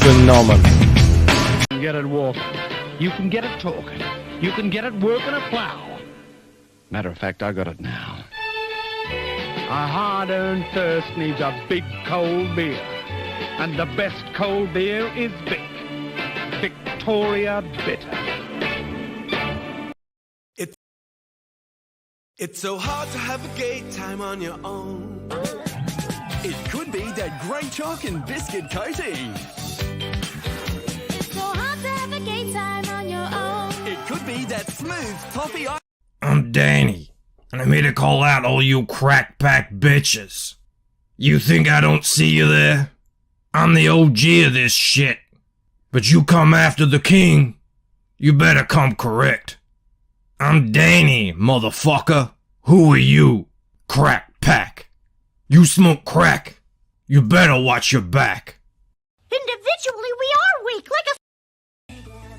Phenomenal. You can get it walking. You can get it talking. You can get it working a plow. Matter of fact, I got it now. A hard-earned thirst needs a big cold beer. And the best cold beer is Vic. Victoria Bitter. It's so hard to have a gay time on your own. It could be that great chalk and biscuit coating. It's so hard to have a gay time on your own. It could be that smooth toffee. I'm Danny, and I'm here to call out all you crack pack bitches. You think I don't see you there? I'm the OG of this shit. But you come after the king, you better come correct. I'm Danny, motherfucker. Who are you? Crack pack. You smoke crack. You better watch your back. Individually, we are weak, like a...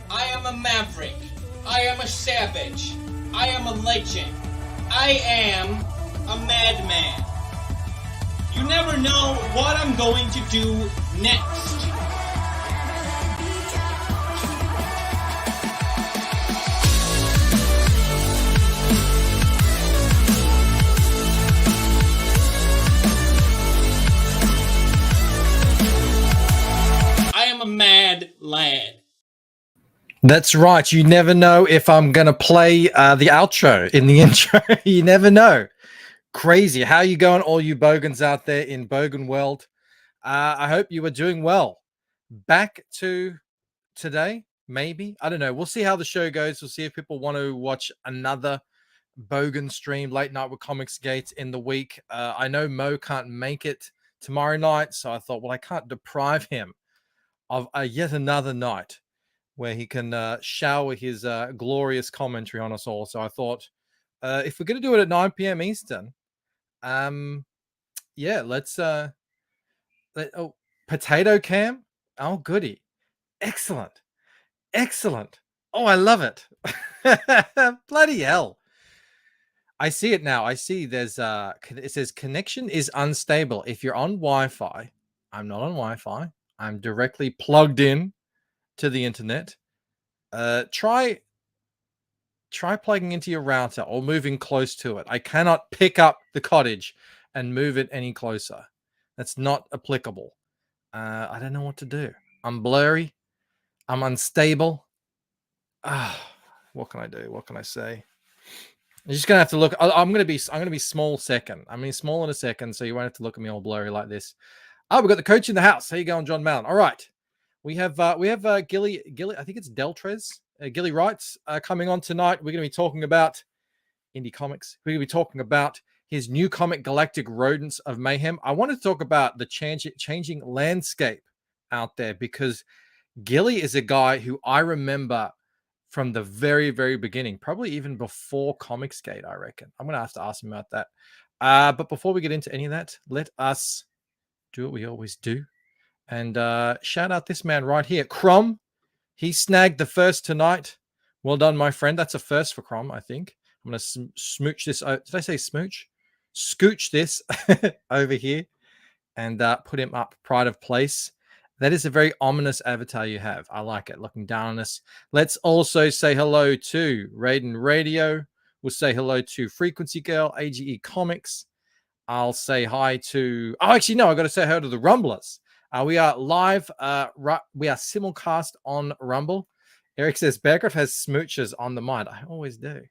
I am a maverick. I am a savage. I am a legend. I am a madman. You never know what I'm going to do next. I am a mad lad. That's right. You never know if I'm going to play the outro in the intro. You never know. Crazy. How you going, all you bogans out there in Bogan World? I hope you are doing well. Back to today, maybe. I don't know. We'll see how the show goes. We'll see if people want to watch another Bogan stream, Late Night with Comics Gate in the week. I know Mo can't make it tomorrow night, so I thought, well, I can't deprive him of yet another night where he can shower his glorious commentary on us all. So I thought, if we're going to do it at 9 p.m. Eastern, yeah, let's potato cam. Oh, goody. Excellent. Oh, I love it. Bloody hell. I see it now. I see there's it says connection is unstable. If you're on Wi-Fi, I'm not on Wi-Fi. I'm directly plugged in to the internet. Try plugging into your router or moving close to it. I cannot pick up the cottage and move it any closer. That's not applicable. I don't know what to do. I'm blurry. I'm unstable. What can I do? What can I say? You're just gonna have to look. I'm gonna be small second. I mean, small in a second, so you won't have to look at me all blurry like this. We've got the coach in the house. How you going, John Mallon? All right. We have Gilly. I think it's Deltrez. Gilly Wrights coming on tonight. We're going to be talking about indie comics. We're going to be talking about his new comic, Galactic Rodents of Mayhem. I want to talk about the changing landscape out there because Gilly is a guy who I remember from the very, very beginning, probably even before Comicsgate, I reckon. I'm going to have to ask him about that. But before we get into any of that, let us do what we always do. And shout out this man right here, Crom. He snagged the first tonight. Well done, my friend. That's a first for Crom, I think. I'm going to smooch this. Did I say smooch? Scooch this over here and put him up pride of place. That is a very ominous avatar you have. I like it, looking down on us. Let's also say hello to Raiden Radio. We'll say hello to Frequency Girl, AGE Comics. I'll say hi to... Oh, actually, no, I've got to say hello to the Rumblers. We are live. We are simulcast on Rumble. Eric says, Bearcraft has smooches on the mind. I always do.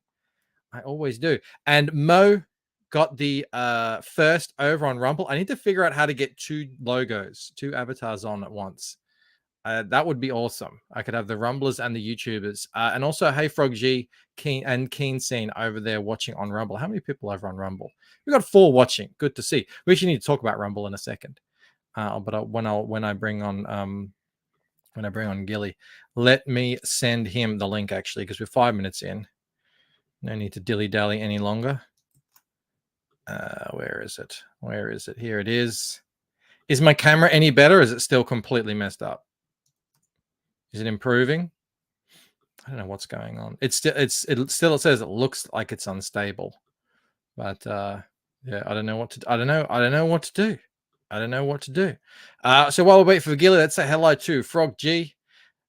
And Mo got the first over on Rumble. I need to figure out how to get two avatars on at once. That would be awesome. I could have the Rumblers and the YouTubers, and also Hey Frog G, Keen Scene over there watching on Rumble. How many people over on Rumble? We got 4 watching. Good to see. We actually need to talk about Rumble in a second. But when I bring on Gilly, let me send him the link actually, because we're 5 minutes in. No need to dilly dally any longer. Where is it? Where is it? Here it is. Is my camera any better? Or is it still completely messed up? Is it improving? I don't know what's going on. It says it looks like it's unstable, but yeah, I don't know what to. I don't know what to do. I don't know what to do. So while we wait for Gilly, let's say hello to Frog G.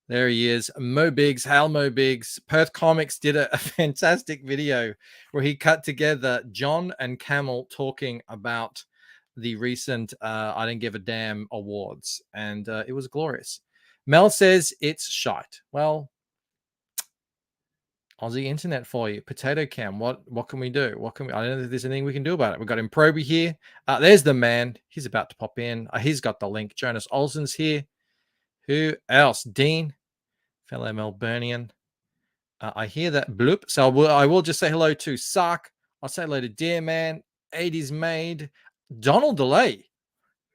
There he is. Mo Biggs, Hal Mo Biggs. Perth Comics did a fantastic video where he cut together John and Camel talking about the recent I Didn't Give a Damn awards, and it was glorious. Mel says it's shite. Well, Aussie internet for you. Potato Cam. What can we do? I don't know if there's anything we can do about it. We've got Improby here. There's the man. He's about to pop in. He's got the link. Jonas Olsen's here. Who else? Dean, fellow Melburnian. I hear that bloop. So I will just say hello to Sark. I'll say hello to Dear Man, 80s Maid, Donald DeLay.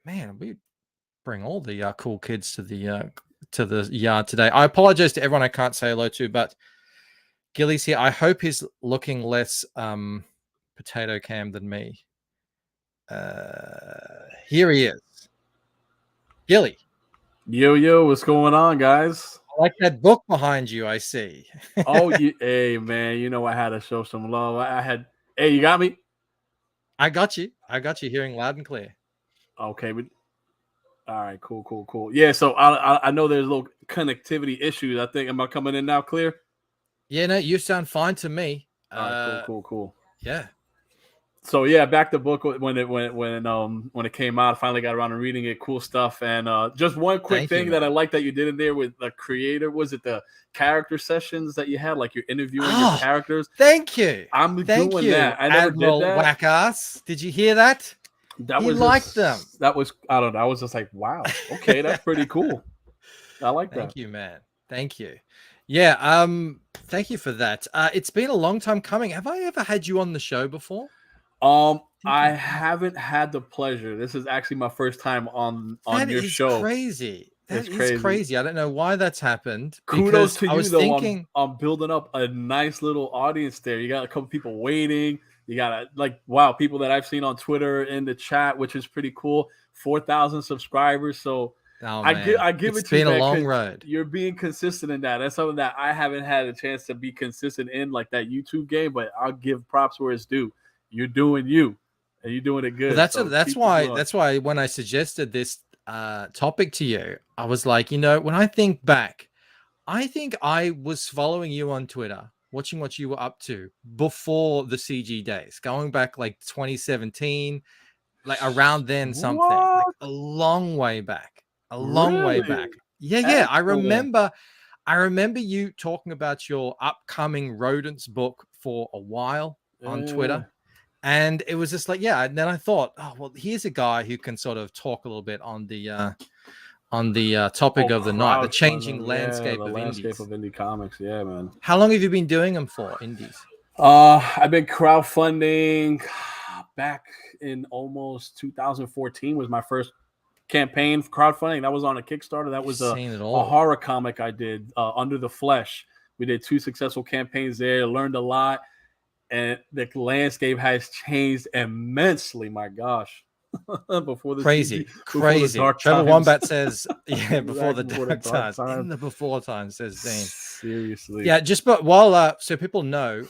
Man, we bring all the cool kids to the yard today. I apologize to everyone I can't say hello to, but Gilly's here. I hope he's looking less potato cam than me. Here he is. Gilly. Yo, what's going on, guys? I like that book behind you, I see. Hey, man, you know I had to show some love. Hey, you got me? I got you. Hearing loud and clear. Okay, but all right, cool. Yeah, so I know there's little connectivity issues. I think, am I coming in now clear? Yeah, no, you sound fine to me. All right, cool. Yeah. So yeah, back to book when it came out. I finally got around to reading it. Cool stuff. And just one quick thing that I like that you did in there with the creator. Was it the character sessions that you had? Like you're interviewing your characters. Thank you. I'm doing that. I never Admiral did that. Whack-ass. Did you hear that? He liked them. That was, I don't know. I was just like, wow. Okay, that's pretty cool. I like that. Thank you, man. Thank you. Yeah. Thank you for that. It's been a long time coming. Have I ever had you on the show before? I haven't had the pleasure. This is actually my first time on your show. Crazy. That is crazy. I don't know why that's happened. Kudos to you, though. Thinking... I'm building up a nice little audience there. You got a couple people waiting. You got wow, people that I've seen on Twitter in the chat, which is pretty cool. 4,000 subscribers. So I give it to you. It's been a long road. You're being consistent in that. That's something that I haven't had a chance to be consistent in, like that YouTube game. But I'll give props where it's due. You're doing you, and you're doing it good. Well, that's why when I suggested this topic to you, I was like, when I think back, I think I was following you on Twitter, watching what you were up to before the CG days, going back like 2017, like around then something, like a long way back, way back. Yeah. I remember you talking about your upcoming Rodents book for a while on Twitter. And it was just like, yeah. And then I thought, oh, well, here's a guy who can sort of talk a little bit on the topic of the night, the changing landscape of indie comics. Yeah, man. How long have you been doing them for, indies? I've been crowdfunding back in almost 2014 was my first campaign for crowdfunding. That was on a Kickstarter. That was a horror comic I did, Under the Flesh. We did 2 successful campaigns there, learned a lot. And the landscape has changed immensely. My gosh. Before the crazy. Trevor Wombat says, yeah, before the dark times. In the before times, says Dean. Seriously. Yeah, but while so people know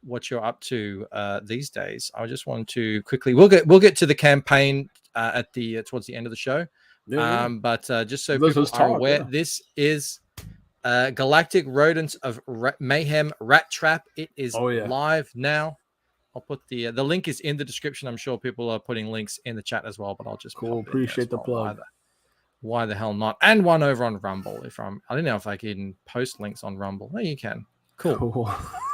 what you're up to these days, I just want to quickly we'll get to the campaign at the towards the end of the show. Yeah. But just so people are aware, this is Galactic Rodents of Mayhem Rat Trap. It is live now. I'll put the link is in the description. I'm sure people are putting links in the chat as well, but I'll just appreciate the plug. Why the hell not? And one over on Rumble. I don't know if I can post links on Rumble. No, you can. Cool.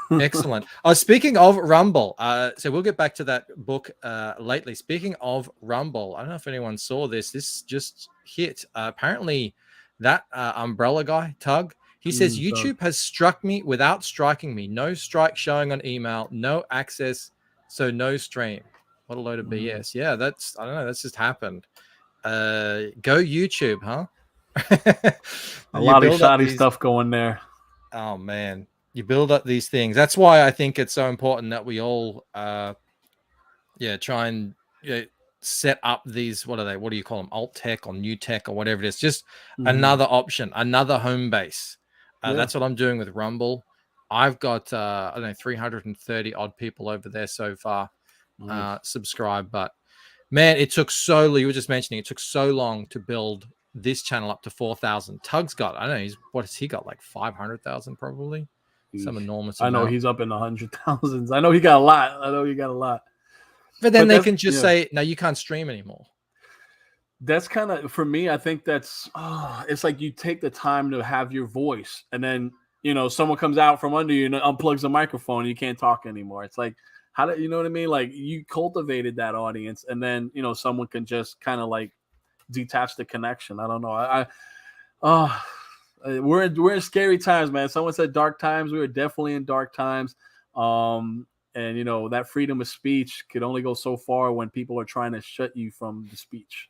Excellent. Speaking of Rumble, so we'll get back to that book lately. Speaking of Rumble, I don't know if anyone saw this. This just hit. Apparently, that umbrella guy, Tug, he says, Tug. YouTube has struck me without striking me. No strike showing on email, no access, so no stream. What a load of BS. Yeah, that's, I don't know, that's just happened. Go YouTube, huh? A lot of shoddy stuff going there. Oh, man. You build up these things. That's why I think it's so important that we all, try and set up these, what are they? What do you call them? Alt tech or new tech or whatever it is. Just another option, another home base. That's what I'm doing with Rumble. I've got, 330 odd people over there so far subscribe. But man, it took you were just mentioning, it took so long to build this channel up to 4,000. Tug's got, I don't know, what has he got? Like 500,000 probably? Some enormous amount. I know he's up in the 100,000s. I know he got a lot. But then they can just say, no, you can't stream anymore. That's kind of, for me, I think that's, it's like you take the time to have your voice, and then, someone comes out from under you and unplugs the microphone and you can't talk anymore. It's like, how do you know what I mean? Like, you cultivated that audience, and then, someone can just kind of like detach the connection. I don't know. We're in scary times, man. Someone said dark times. We were definitely in dark times. And that freedom of speech could only go so far when people are trying to shut you from the speech.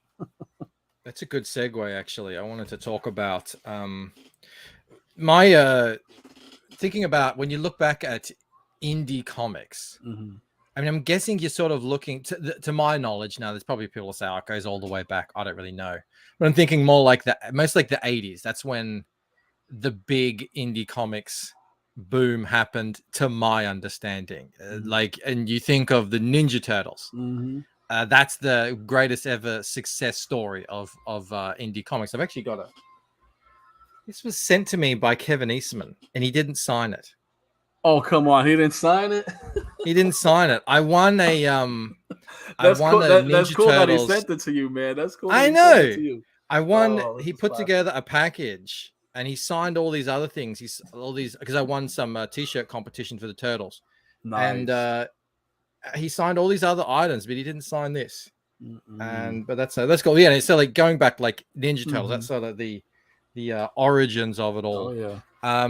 That's a good segue, actually. I wanted to talk about my thinking about when you look back at indie comics. I mean, I'm guessing you're sort of looking to my knowledge now. There's probably people who say, it goes all the way back. I don't really know, but I'm thinking more like most like the 80s. That's when the big indie comics boom happened, to my understanding. And you think of the Ninja Turtles. That's the greatest ever success story of indie comics. I've actually got this was sent to me by Kevin Eastman, and he didn't sign it. Oh, come on. He didn't sign it? He didn't sign it. I won a that's cool. That's cool that he sent it to you, man. That's cool. I know. I won. He put together a package, and he signed all these other things. Because I won some t-shirt competition for the Turtles. Nice. And he signed all these other items, but he didn't sign this. But that's cool. Yeah, so like going back like Ninja Turtles, that's sort of the origins of it all. Oh yeah.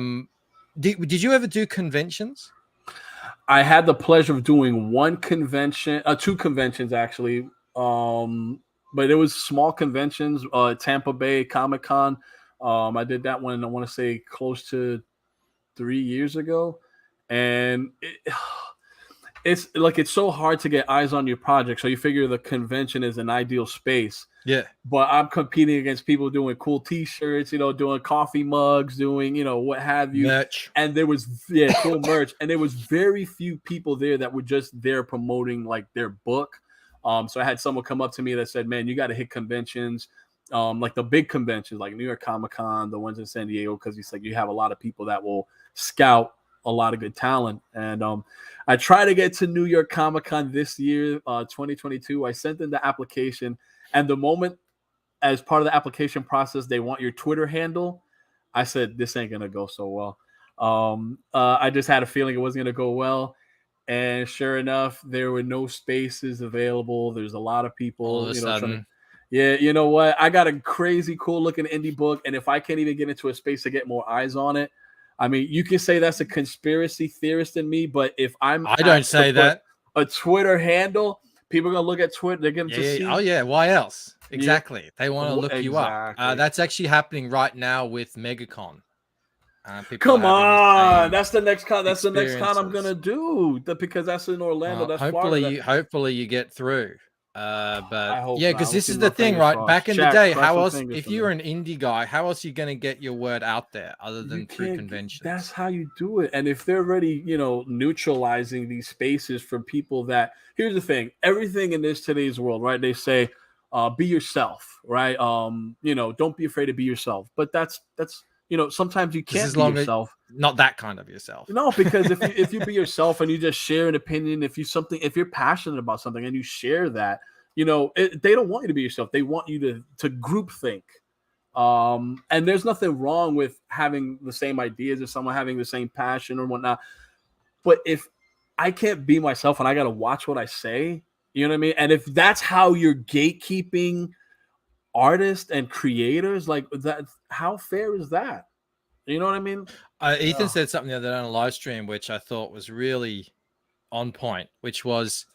Did you ever do conventions? I had the pleasure of doing one convention, 2 conventions actually. But it was small conventions, Tampa Bay Comic-Con. I did that one, I want to say close to 3 years ago. And it's like, it's so hard to get eyes on your project. So you figure the convention is an ideal space. Yeah. But I'm competing against people doing cool t-shirts, doing coffee mugs, doing, what have you. Merch. And there was, cool merch. And there was very few people there that were just there promoting like their book. So I had someone come up to me that said, man, you got to hit conventions, like the big conventions, like New York Comic-Con, the ones in San Diego, because he's like, you have a lot of people that will scout a lot of good talent. And I try to get to New York Comic-Con this year, 2022. I sent in the application, and the moment as part of the application process, they want your Twitter handle. I said, this ain't going to go so well. I just had a feeling it wasn't going to go well. And sure enough, there were no spaces available. There's a lot of people, all of a sudden. You know what? I got a crazy cool looking indie book. And if I can't even get into a space to get more eyes on it, I mean, you can say that's a conspiracy theorist in me, but if I don't say that. A Twitter handle, people are going to look at Twitter. They're going to see. Oh, yeah. Why else? Exactly. They want to look you up. That's actually happening right now with MegaCon. Come on, that's the next con. That's the next con I'm gonna do because that's in Orlando. That's hopefully you get through. But yeah, because this is the thing, right? Back in the day, how else? If you're an indie guy, how else are you gonna get your word out there other than through conventions? That's how you do it. And if they're already, neutralizing these spaces for people that, here's the thing: everything in today's world, right? They say, be yourself, right? Don't be afraid to be yourself. But that's. Sometimes you can't be yourself. Not that kind of yourself. No, because if you be yourself and you just share an opinion, if you're passionate about something and you share that, they don't want you to be yourself. They want you to group think. And there's nothing wrong with having the same ideas or someone having the same passion or whatnot. But if I can't be myself and I got to watch what I say, you know what I mean? And if that's how you're gatekeeping artists and creators like that. How fair is that? You know what I mean? Ethan said something the other day on a live stream, which I thought was really on point, which was,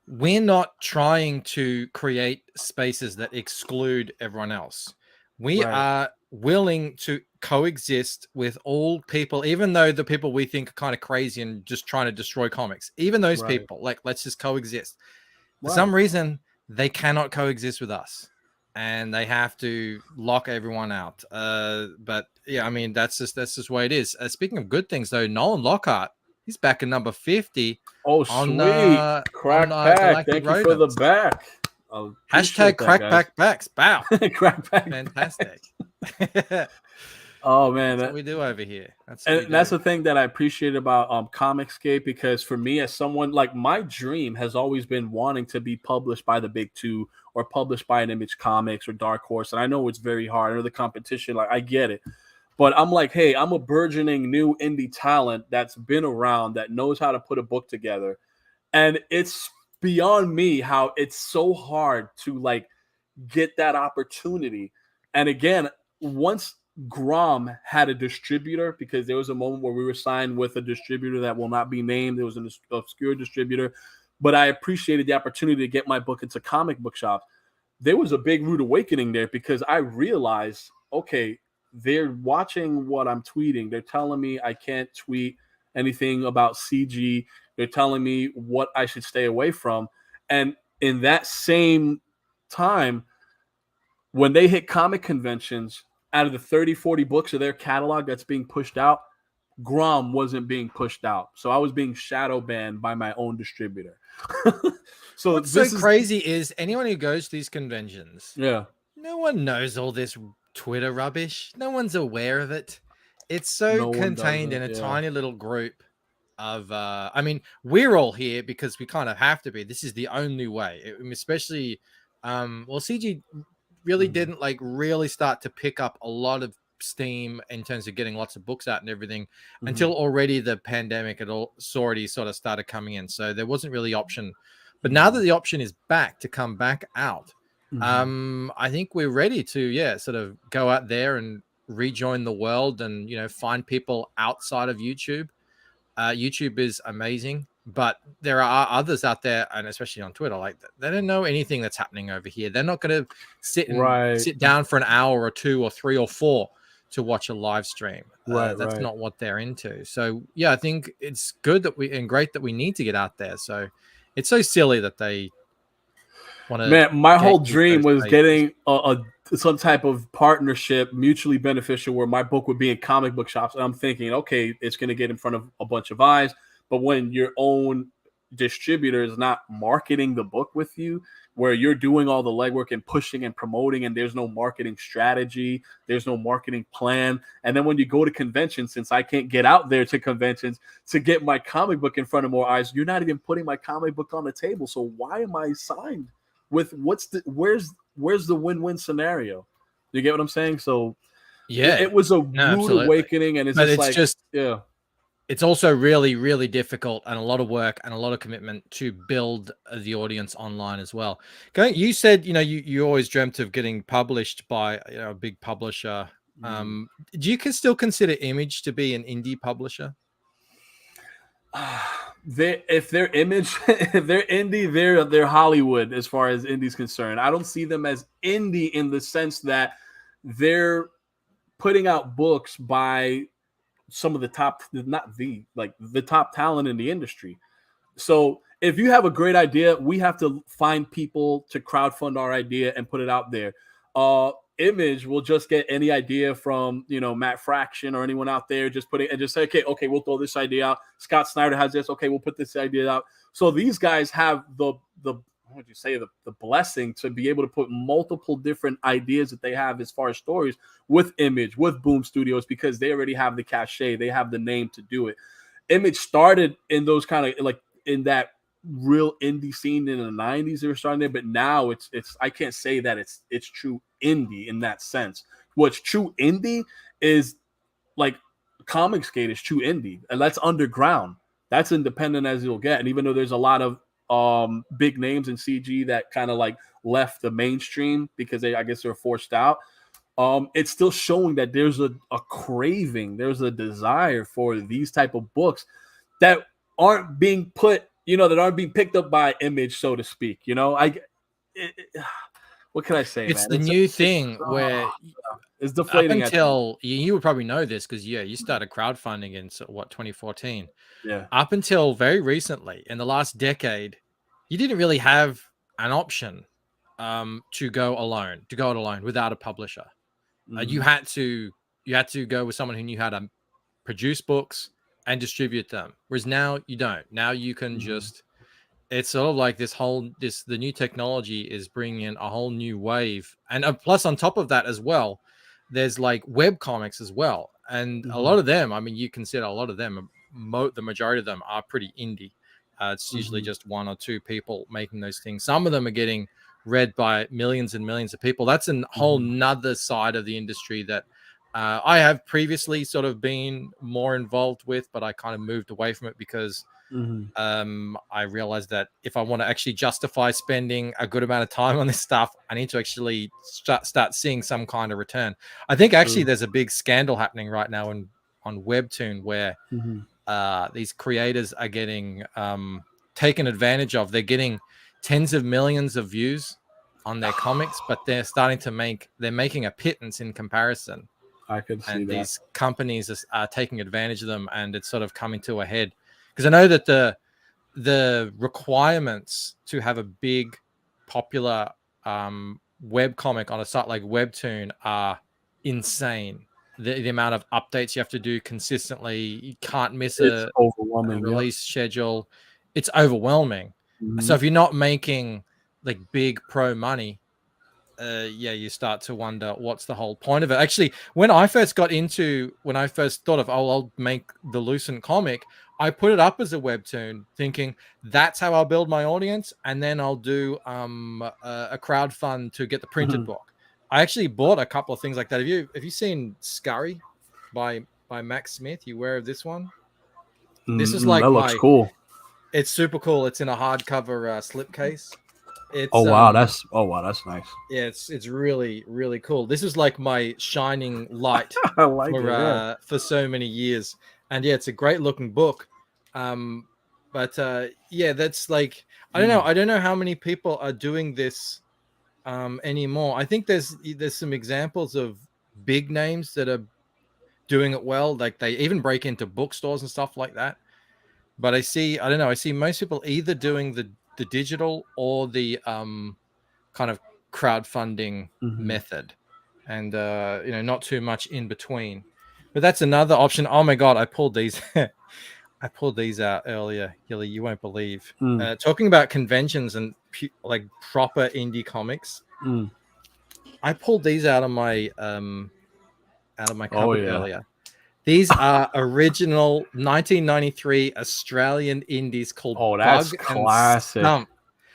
we're not trying to create spaces that exclude everyone else. We are willing to coexist with all people, even though the people we think are kind of crazy and just trying to destroy comics, even those people, like, let's just coexist. For some reason, they cannot coexist with us, and they have to lock everyone out. But yeah, I mean, that's just the way it is. Speaking of good things, though, Nolan Lockhart, he's back at number 50. Oh, sweet. Crack Pack. Thank you for the back. Hashtag Crack Pack Backs. Bow. Crack Pack. Fantastic. Oh, man. That's what we do over here. That's the thing that I appreciate about Comicscape, because for me, as someone, like, my dream has always been wanting to be published by the big two or published by an Image Comics or Dark Horse. And I know it's very hard, or the competition. Like, I get it. But I'm like, hey, I'm a burgeoning new indie talent that's been around, that knows how to put a book together. And it's beyond me how it's so hard to, like, get that opportunity. And again, once Grom had a distributor, because there was a moment where we were signed with a distributor that will not be named. It was an obscure distributor, but I appreciated the opportunity to get my book into comic book shops. There was a big rude awakening there, because I realized, okay, they're watching what I'm tweeting. They're telling me I can't tweet anything about CG. They're telling me what I should stay away from. And in that same time, when they hit comic conventions, out of the 30, 40 books of their catalog that's being pushed out, Grom wasn't being pushed out. So I was being shadow banned by my own distributor. So what's so crazy is anyone who goes to these conventions, no one knows all this Twitter rubbish. No one's aware of it. It's so contained in a tiny little group of, I mean, we're all here because we kind of have to be. This is the only way, especially, CG really didn't really start to pick up a lot of steam in terms of getting lots of books out and everything until already the pandemic had already sort of started coming in. So there wasn't really option, but now that the option is back to come back out, I think we're ready to, sort of go out there and rejoin the world and, find people outside of YouTube. YouTube is amazing, but there are others out there, and especially on Twitter, like, they don't know anything that's happening over here. They're not going to sit down for an hour or 2 or 3 or 4 to watch a live stream. That's not what they're into. So yeah, I think it's good that and great that we need to get out there. So it's so silly that they want to. Man, my whole dream was getting some type of partnership, mutually beneficial, where my book would be in comic book shops. And I'm thinking, okay, it's going to get in front of a bunch of eyes. But when your own distributor is not marketing the book with you, where you're doing all the legwork and pushing and promoting, and there's no marketing strategy, there's no marketing plan. And then when you go to conventions, since I can't get out there to conventions to get my comic book in front of more eyes, you're not even putting my comic book on the table. So why am I signed with where's the win-win scenario? You get what I'm saying? So yeah, it was a rude awakening, and it's also really, really difficult and a lot of work and a lot of commitment to build the audience online as well. You said, you always dreamt of getting published by a big publisher. Do you still consider Image to be an indie publisher? If they're Image, if they're indie, they're Hollywood as far as indie's concerned. I don't see them as indie in the sense that they're putting out books by some of the top, the top talent in the industry. So if you have a great idea, we have to find people to crowdfund our idea and put it out there. Image will just get any idea from, Matt Fraction or anyone out there, just put it and just say, okay, we'll throw this idea out. Scott Snyder has this. Okay, we'll put this idea out. So these guys have the blessing to be able to put multiple different ideas that they have as far as stories with Image, with Boom Studios, because they already have the cachet, they have the name to do it. Image started in those kind of in that real indie scene in the 90s. They were starting there, but now it's I can't say that it's true indie in that sense. What's true indie is like Comicsgate is true indie, and that's underground. That's independent as you'll get. And even though there's a lot of big names in CG that kind of like left the mainstream because I guess they're forced out. It's still showing that there's a craving, there's a desire for these type of books that aren't being put, that aren't being picked up by Image, so to speak. What can I say? It's man? the new thing where it's deflating. Up until you would probably know this because you started crowdfunding in 2014. Yeah. Up until very recently, in the last decade, you didn't really have an option to go it alone without a publisher. You had to go with someone who knew how to produce books and distribute them. Whereas now you don't. Now you can just. It's sort of like the new technology is bringing in a whole new wave, and plus on top of that as well, there's like web comics as well, and a lot of them. I mean, you consider a lot of them. The majority of them are pretty indie. It's usually just one or two people making those things. Some of them are getting read by millions and millions of people. That's a whole nother side of the industry that I have previously sort of been more involved with, but I kind of moved away from it because I realized that if I want to actually justify spending a good amount of time on this stuff, I need to actually start seeing some kind of return. I think actually there's a big scandal happening right now on Webtoon where these creators are getting taken advantage of. They're getting tens of millions of views on their comics, but they're making a pittance in comparison. I could see and that. These companies are taking advantage of them, and it's sort of coming to a head. Because I know that the requirements to have a big, popular web comic on a site like Webtoon are insane. The amount of updates you have to do consistently, you can't miss a release schedule. It's overwhelming. So if you're not making like big pro money, you start to wonder what's the whole point of it. Actually, when I first thought of, I'll make the Lucent comic, I put it up as a webtoon thinking that's how I'll build my audience, and then I'll do a crowdfund to get the printed book. I actually bought a couple of things like that. Have you seen Scurry by Max Smith? You aware of this one? This is like that looks cool. It's super cool. It's in a hardcover slipcase. It's, wow, that's nice. Yeah, it's really, really cool. This is like my shining light I like it, for so many years. And yeah, it's a great looking book. But that's like, I don't know how many people are doing this anymore. I think there's some examples of big names that are doing it well. Like they even break into bookstores and stuff like that. But I see most people either doing the digital or the kind of crowdfunding method, and not too much in between. But that's another option. Oh my god, I pulled these out earlier, Gilly. You won't believe. Talking about conventions and like proper indie comics. I pulled these out of my cupboard earlier. These are original 1993 Australian indies called that's Bug classic. and Stump.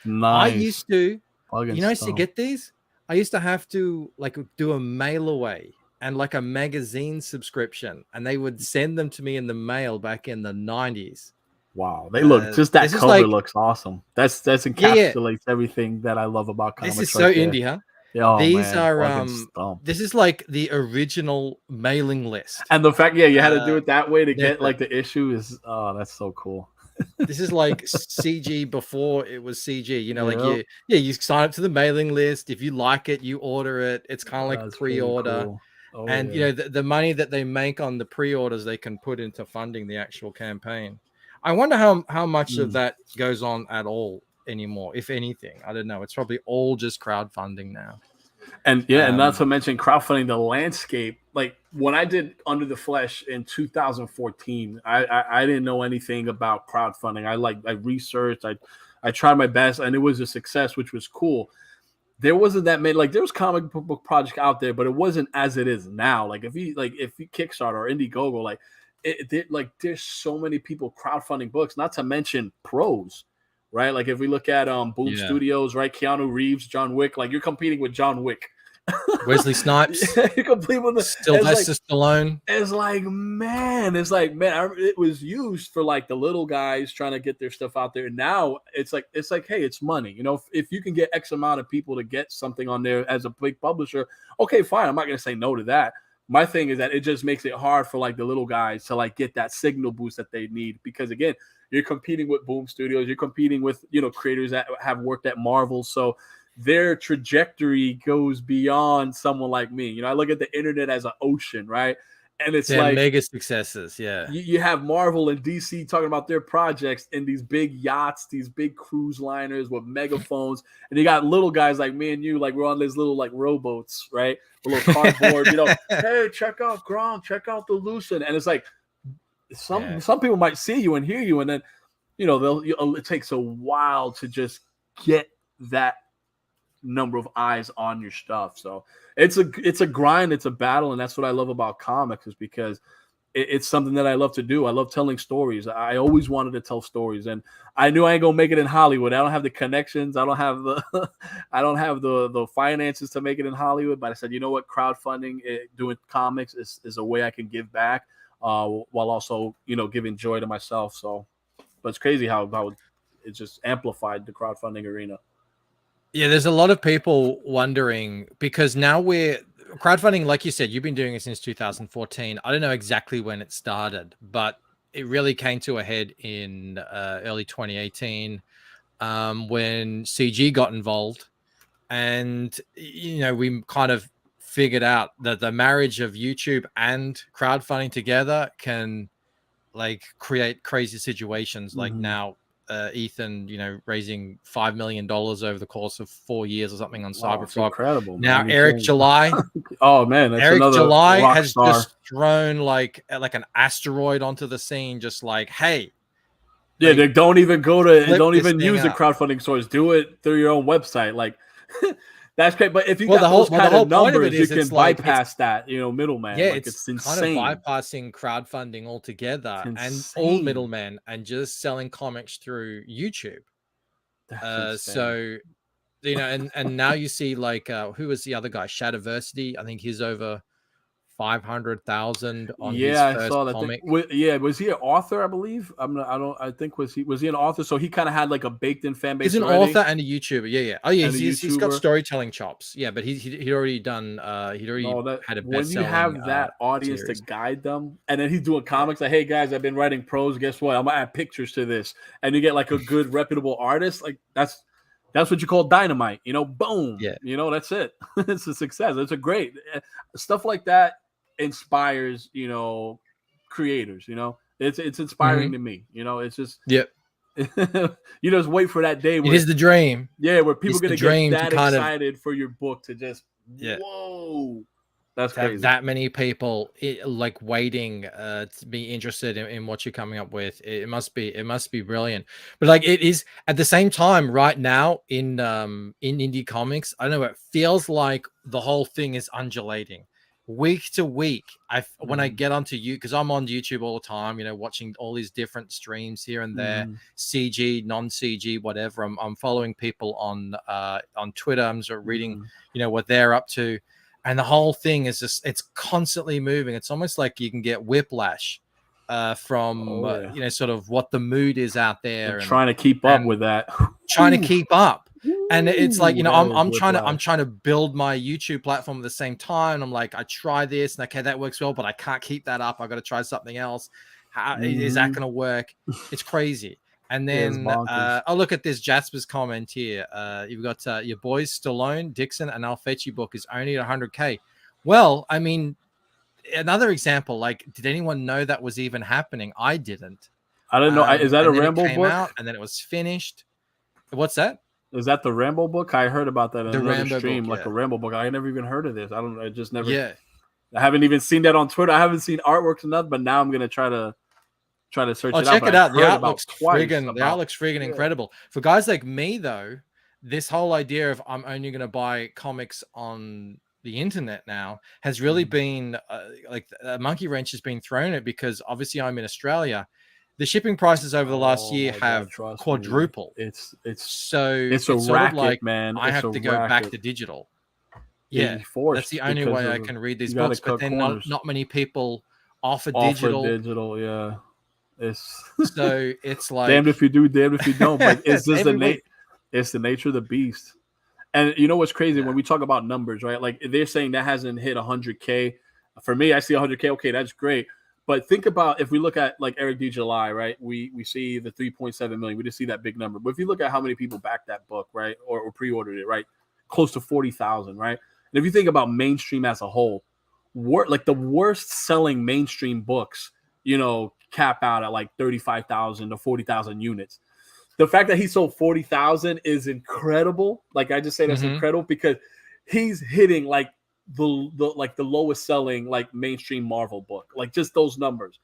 Nice. I used to, Bug and I used to Stump. get these. I used to have to like do a mail away and like a magazine subscription, and they would send them to me in the mail back in the 90s. Wow, they look just that cover looks awesome. That's encapsulates everything that I love about comics. This is so indie, huh? Oh, these man, are this is like the original mailing list, and the fact you had to do it that way to get like the issue is that's so cool. This is like CG before it was CG. You sign up to the mailing list. If you like it, you order it. It's kind of like pre-order. Cool. And the money that they make on the pre-orders they can put into funding the actual campaign. I wonder how much of that goes on at all anymore, if anything. I don't know. It's probably all just crowdfunding now. And and not to mention crowdfunding, the landscape. Like when I did Under the Flesh in 2014, I didn't know anything about crowdfunding. I researched, I tried my best, and it was a success, which was cool. There wasn't that many, like there was comic book projects out there, but it wasn't as it is now. Like if you Kickstarter or Indiegogo, there's so many people crowdfunding books, not to mention pros. Right, like if we look at Boom Studios, right, Keanu Reeves, John Wick, like you're competing with John Wick. Wesley Snipes, complete with the Sylvester Stallone. It's like, man, it was used for like the little guys trying to get their stuff out there. And now it's like, hey, it's money. You know, if you can get X amount of people to get something on there as a big publisher, okay, fine. I'm not going to say no to that. My thing is that it just makes it hard for like the little guys to like get that signal boost that they need, because again, you're competing with Boom Studios, you're competing with, you know, creators that have worked at Marvel. So their trajectory goes beyond someone like me. You know, I look at the internet as an ocean, right? And it's They're like mega successes. Yeah. You have Marvel and DC talking about their projects in these big yachts, these big cruise liners with megaphones. And you got little guys like me and you, like we're on these little like rowboats, right? A little cardboard, you know, hey, check out Gronk, check out the Lucid. And it's like some people might see you and hear you. And then, you know, it takes a while to just get that number of eyes on your stuff. So it's a grind, it's a battle, and that's what I love about comics, is because it's something that I love to do. I love telling stories. I always wanted to tell stories, and I knew I ain't gonna make it in Hollywood. I don't have the connections. I don't have the finances to make it in Hollywood. But I said, you know what, crowdfunding, doing comics is a way I can give back, while also, you know, giving joy to myself. So, but it's crazy how it just amplified the crowdfunding arena. Yeah, there's a lot of people wondering, because now we're crowdfunding, like you said, you've been doing it since 2014. I don't know exactly when it started, but it really came to a head in early 2018 when CG got involved. And, you know, we kind of figured out that the marriage of YouTube and crowdfunding together can like create crazy situations. Like now, Ethan, you know, raising $5 million over the course of 4 years or something on Cyberfrog. Incredible. Now Eric July, oh man, that's Eric July has star. just thrown like an asteroid onto the scene, just like, hey, yeah, like, they don't even don't even use the up. crowdfunding source. Do it through your own website. Like that's great. But if you Well, got those kind of numbers, you is can bypass that, you know, middleman. Yeah, like, it's insane. kind of bypassing crowdfunding altogether and all middlemen, and just selling comics through YouTube. So, you know, and now you see like who was the other guy? Shadowversity. I think he's over 500,000 on his first I saw that comic. Was he an author? I believe. I think was he an author? So he kind of had like a baked in fan base. He's an already? author and a YouTuber. Yeah. Oh yeah, he's got storytelling chops. Yeah, but he'd already done. He'd already had a best-selling. When you have that audience series to guide them, and then he's doing comics like, hey guys, I've been writing prose. Guess what? I'm gonna add pictures to this, and you get like a good reputable artist. Like that's what you call dynamite. You know, boom. Yeah. You know, that's it. It's a success. It's a great stuff like that. Inspires, you know, creators. You know, it's inspiring to me. You know, it's just you just wait for that day. Where, it is the dream. Yeah, where people are gonna get that excited for your book to just whoa. That's crazy. That many people like waiting to be interested in what you're coming up with. It must be brilliant. But like it is at the same time right now in indie comics. I don't know. It feels like the whole thing is undulating. Week to week, when I get onto you, because I'm on YouTube all the time, you know, watching all these different streams here and there, CG, non-CG, whatever. I'm following people on Twitter. I'm sort of reading, you know, what they're up to, and the whole thing is just it's constantly moving. It's almost like you can get whiplash from you know, sort of what the mood is out there, and trying to keep up with that, trying to keep up. And it's like, you know, I'm trying to build my YouTube platform at the same time. And I'm like, I try this and okay, that works well, but I can't keep that up. I got to try something else. How is that going to work? It's crazy. And then oh, look at this Jasper's comment here. You've got your boys Stallone, Dixon, and Alfecci book is only at 100K. Well, I mean, another example. Like, did anyone know that was even happening? I didn't. I don't know. Is that a Rambo book? Out, and then it was finished. What's that? Is that the Rambo book? I heard about that in another Rambo stream, book, like a Rambo book. I never even heard of this. I just never. Yeah. I haven't even seen that on Twitter. I haven't seen artwork and nothing, but now I'm gonna try to search it out. Check it out. The art looks friggin' incredible. For guys like me, though, this whole idea of I'm only going to buy comics on the internet now has really been like a monkey wrench has been thrown at, because obviously I'm in Australia. The shipping prices over the last year have quadrupled. It's a racket, sort of like, man. I have to go back to digital. Yeah, forced. that's the only because way I of- can read these you gotta books, but cut then corners. not many people offer Offer digital. digital, yeah. It's So it's like damned if you do, damned if you don't. But it's just every week. it's the nature of the beast. And you know what's crazy Yeah. when we talk about numbers, right? Like they're saying that hasn't hit 100K. For me, I see 100K. Okay, that's great. But think about if we look at like Eric D. July, right? We see the 3.7 million. We just see that big number. But if you look at how many people backed that book, right, or pre-ordered it, right, close to 40,000, right? And if you think about mainstream as a whole, like the worst selling mainstream books, you know, cap out at like 35,000 to 40,000 units. The fact that he sold 40,000 is incredible. Like I just say that's incredible because he's hitting like the lowest selling like mainstream Marvel book, like just those numbers.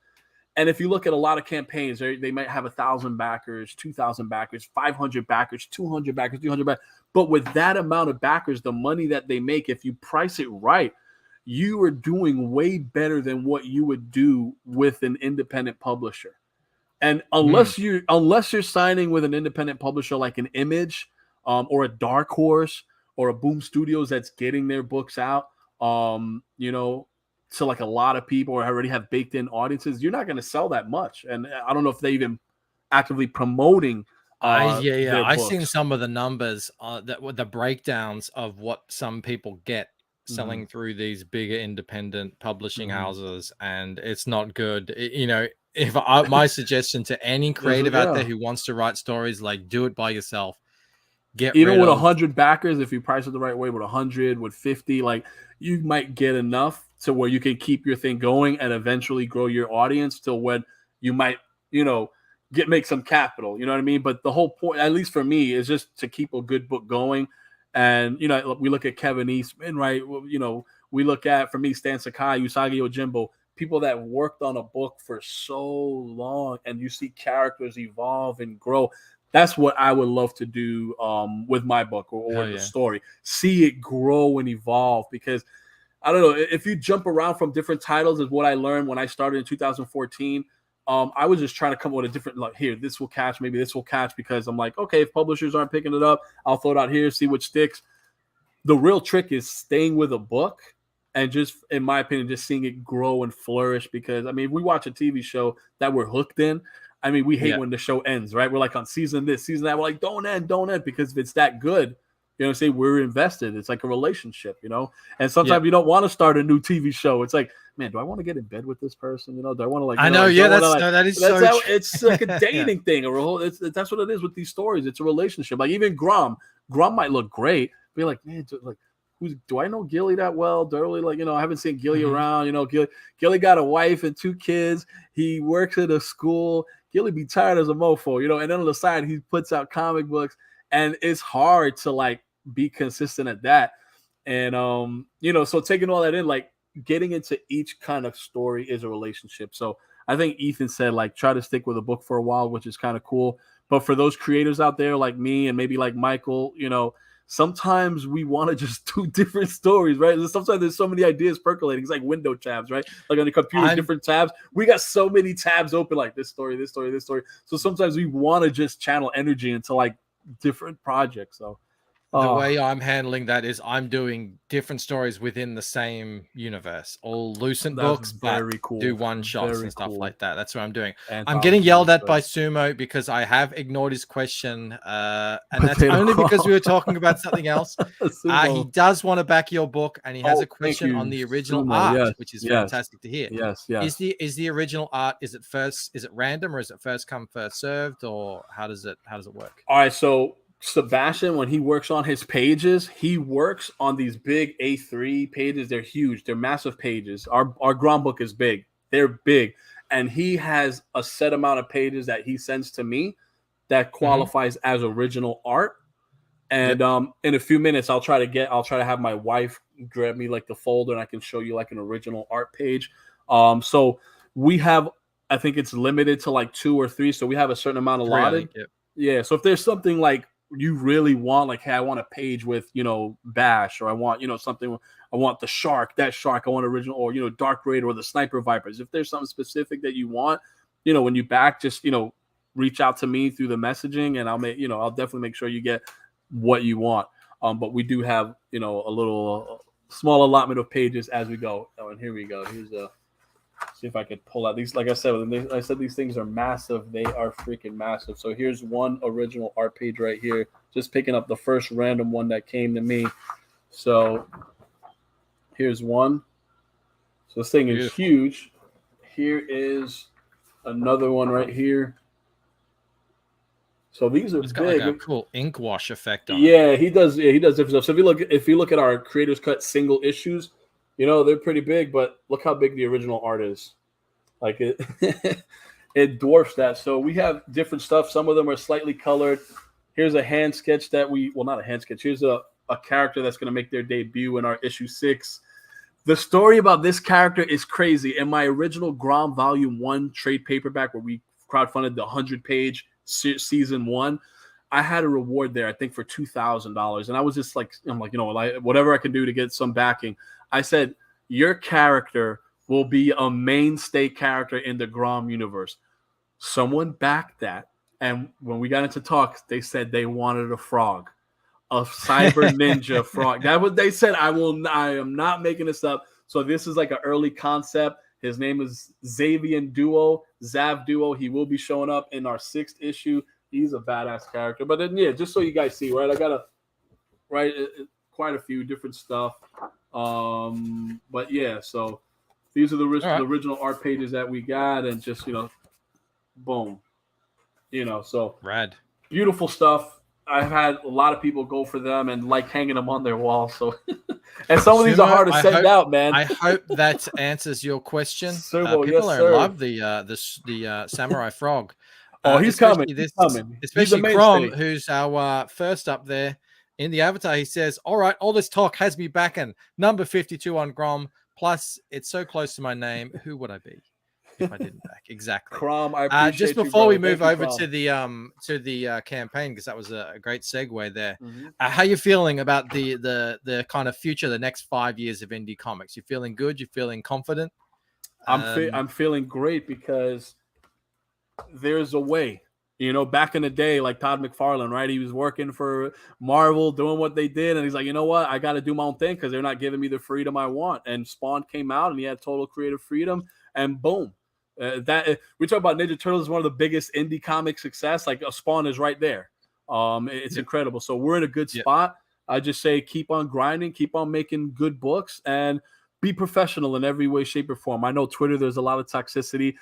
And if you look at a lot of campaigns, they might have 1,000 backers, 2,000 backers, 500 backers, 200 backers, 300 backers. But with that amount of backers, the money that they make, if you price it right, you are doing way better than what you would do with an independent publisher. And unless you're signing with an independent publisher like an Image, or a Dark Horse or a Boom Studios that's getting their books out, you know, to like a lot of people or already have baked in audiences, you're not going to sell that much. And I don't know if they even actively promoting. I've seen some of the numbers the breakdowns of what some people get selling through these bigger independent publishing houses, and it's not good. You know, if my suggestion to any creative out there who wants to write stories, like do it by yourself. Even with 100 backers, if you price it the right way, with 100, with 50, like you might get enough to where you can keep your thing going and eventually grow your audience till when you might, you know, make some capital. You know what I mean? But the whole point, at least for me, is just to keep a good book going. And, you know, we look at Kevin Eastman, right? You know, we look at, for me, Stan Sakai, Usagi Yojimbo, people that worked on a book for so long, and you see characters evolve and grow. That's what I would love to do with my book or the story. See it grow and evolve, because I don't know, if you jump around from different titles is what I learned when I started in 2014. I was just trying to come up with a different, like, here, this will catch, maybe this will catch, because I'm like, okay, if publishers aren't picking it up, I'll throw it out here, see what sticks. The real trick is staying with a book and just, in my opinion, just seeing it grow and flourish. Because, I mean, if we watch a TV show that we're hooked in, I mean, we hate when the show ends, right? We're like on season this, season that. We're like, don't end, because if it's that good, you know what I'm saying, we're invested. It's like a relationship, you know? And sometimes you don't want to start a new TV show. It's like, man, do I want to get in bed with this person? You know, do I want to, like, I know, it's like a dating thing, or a whole, that's what it is with these stories. It's a relationship. Like even Grom might look great. Be like, man, like, do I know Gilly that well? Do I really, like, you know, I haven't seen Gilly around. You know, Gilly got a wife and 2 kids. He works at a school. Gilly be tired as a mofo, you know. And then on the side, he puts out comic books, and it's hard to like be consistent at that. And you know, so taking all that in, like getting into each kind of story is a relationship. So I think Ethan said, like, try to stick with a book for a while, which is kind of cool. But for those creators out there like me and maybe like Michael, you know, sometimes we want to just do different stories, right? Sometimes there's so many ideas percolating. It's like window tabs, right? Like on the computer, different tabs. We got so many tabs open, like this story, this story, this story. So sometimes we want to just channel energy into like different projects. So the way I'm handling that is I'm doing different stories within the same universe, all Lucent books, but do one shots and stuff like that. That's what I'm doing. I'm getting yelled at by Sumo because I have ignored his question, and that's only because we were talking about something else. He does want to back your book, and he has a question on the original art, which is fantastic to hear. Yes. Is the original art, is it random, or is it first come first served, or how does it work? All right, so Sebastian, when he works on his pages, he works on these big A3 pages. They're huge. They're massive pages. Our Grom book is big. They're big. And he has a set amount of pages that he sends to me that qualifies as original art. And in a few minutes, I'll try to have my wife grab me like the folder, and I can show you like an original art page. So we have, I think it's limited to like 2 or 3. So we have a certain amount allotted. Yeah. So if there's something like you really want, like, hey, I want a page with, you know, Bash, or I want, you know, something, I want the shark, I want original, or, you know, Dark Raid, or the Sniper Vipers. If there's something specific that you want, you know, when you back, just, you know, reach out to me through the messaging, and I'll definitely make sure you get what you want. But we do have, you know, a little small allotment of pages as we go. Oh, and here we go. Here's a see if I could pull out these. Like I said, these things are massive. They are freaking massive. So here's one original art page right here. Just picking up the first random one that came to me. So here's one. So this thing is huge. Here is another one right here. So these are it's big. got like a cool ink wash effect on it. He does different stuff. So if you look at our Creators Cut single issues, you know, they're pretty big, but look how big the original art is. Like it it dwarfs that. So we have different stuff. Some of them are slightly colored. Here's a hand sketch that not a hand sketch. Here's a character that's going to make their debut in our issue 6. The story about this character is crazy. In my original Grom Volume 1 trade paperback, where we crowdfunded the 100-page season 1, I had a reward there, I think, for $2,000. And I was just like, you know, whatever I can do to get some backing. I said, your character will be a mainstay character in the Grom universe. Someone backed that. And when we got into talks, they said they wanted a frog. A cyber ninja frog. That's what they said. I am not making this up. So this is like an early concept. His name is Zav Duo. He will be showing up in our 6th issue. He's a badass character. But then, yeah, just so you guys see, right? I got quite a few different stuff. But yeah, so these are the original art pages that we got, and just, you know, boom. You know, so rad. Beautiful stuff. I've had a lot of people go for them and like hanging them on their wall. So, and some of these are hard to send out, man. I hope that answers your question. Sumo, people yes, love the samurai frog. Oh, he's coming. He's coming. Especially Crom, who's our first up there in the avatar. He says, "All right, all this talk has me backing number 52 on Grom. Plus, it's so close to my name. Who would I be if I didn't back?" Exactly. Crom, I appreciate just before we move over to the campaign, because that was a great segue there. Mm-hmm. How you feeling about the kind of future, the next 5 years of indie comics? You feeling good? You feeling confident? I'm feeling great because there's a way. You know, back in the day, like Todd McFarlane, right? He was working for Marvel, doing what they did, and he's like, you know what? I got to do my own thing because they're not giving me the freedom I want. And Spawn came out, and he had total creative freedom, and boom. We talk about Ninja Turtles as one of the biggest indie comic success. Like, a Spawn is right there. It's incredible. So we're in a good spot. I just say keep on grinding, keep on making good books, and be professional in every way, shape, or form. I know Twitter, there's a lot of toxicity.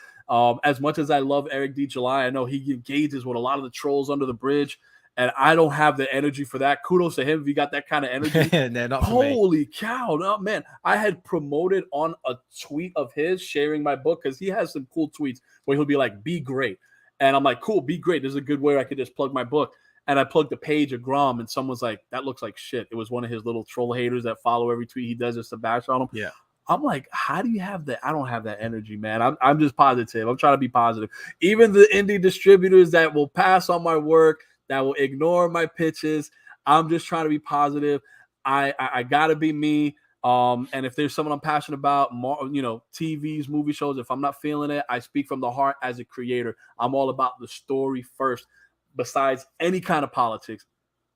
As much as I love Eric D. July, I know he engages with a lot of the trolls under the bridge, and I don't have the energy for that. Kudos to him if you got that kind of energy. Not Holy cow. No, man, I had promoted on a tweet of his sharing my book because he has some cool tweets where he'll be like, be great. And I'm like, cool, be great. This is a good way I could just plug my book. And I plugged the page of Grom, and someone's like, that looks like shit. It was one of his little troll haters that follow every tweet he does just to bash on him. Yeah. I'm like, how do you have that? I don't have that energy, man. I'm just positive. I'm trying to be positive. Even the indie distributors that will pass on my work, that will ignore my pitches, I'm just trying to be positive. I got to be me. And if there's someone I'm passionate about, you know, TVs, movie shows, if I'm not feeling it, I speak from the heart as a creator. I'm all about the story first. Besides any kind of politics,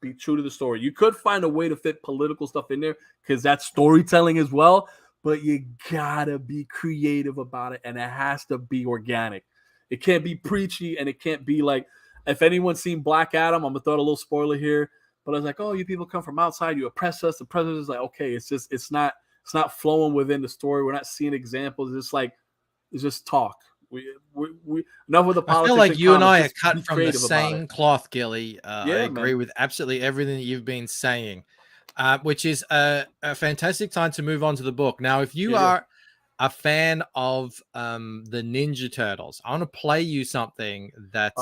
be true to the story. You could find a way to fit political stuff in there because that's storytelling as well, but you gotta be creative about it, and it has to be organic. It can't be preachy, and it can't be like, if anyone's seen Black Adam, I'm gonna throw out a little spoiler here, but I was like, oh, you people come from outside, you oppress us. The president is like, okay, it's not flowing within the story. We're not seeing examples. It's just talk. We enough with the politics. I feel like you and I are cut from the same cloth, Gilly. I agree with absolutely everything that you've been saying, which is a fantastic time to move on to the book. Now, if you are a fan of the Ninja Turtles, I want to play you something that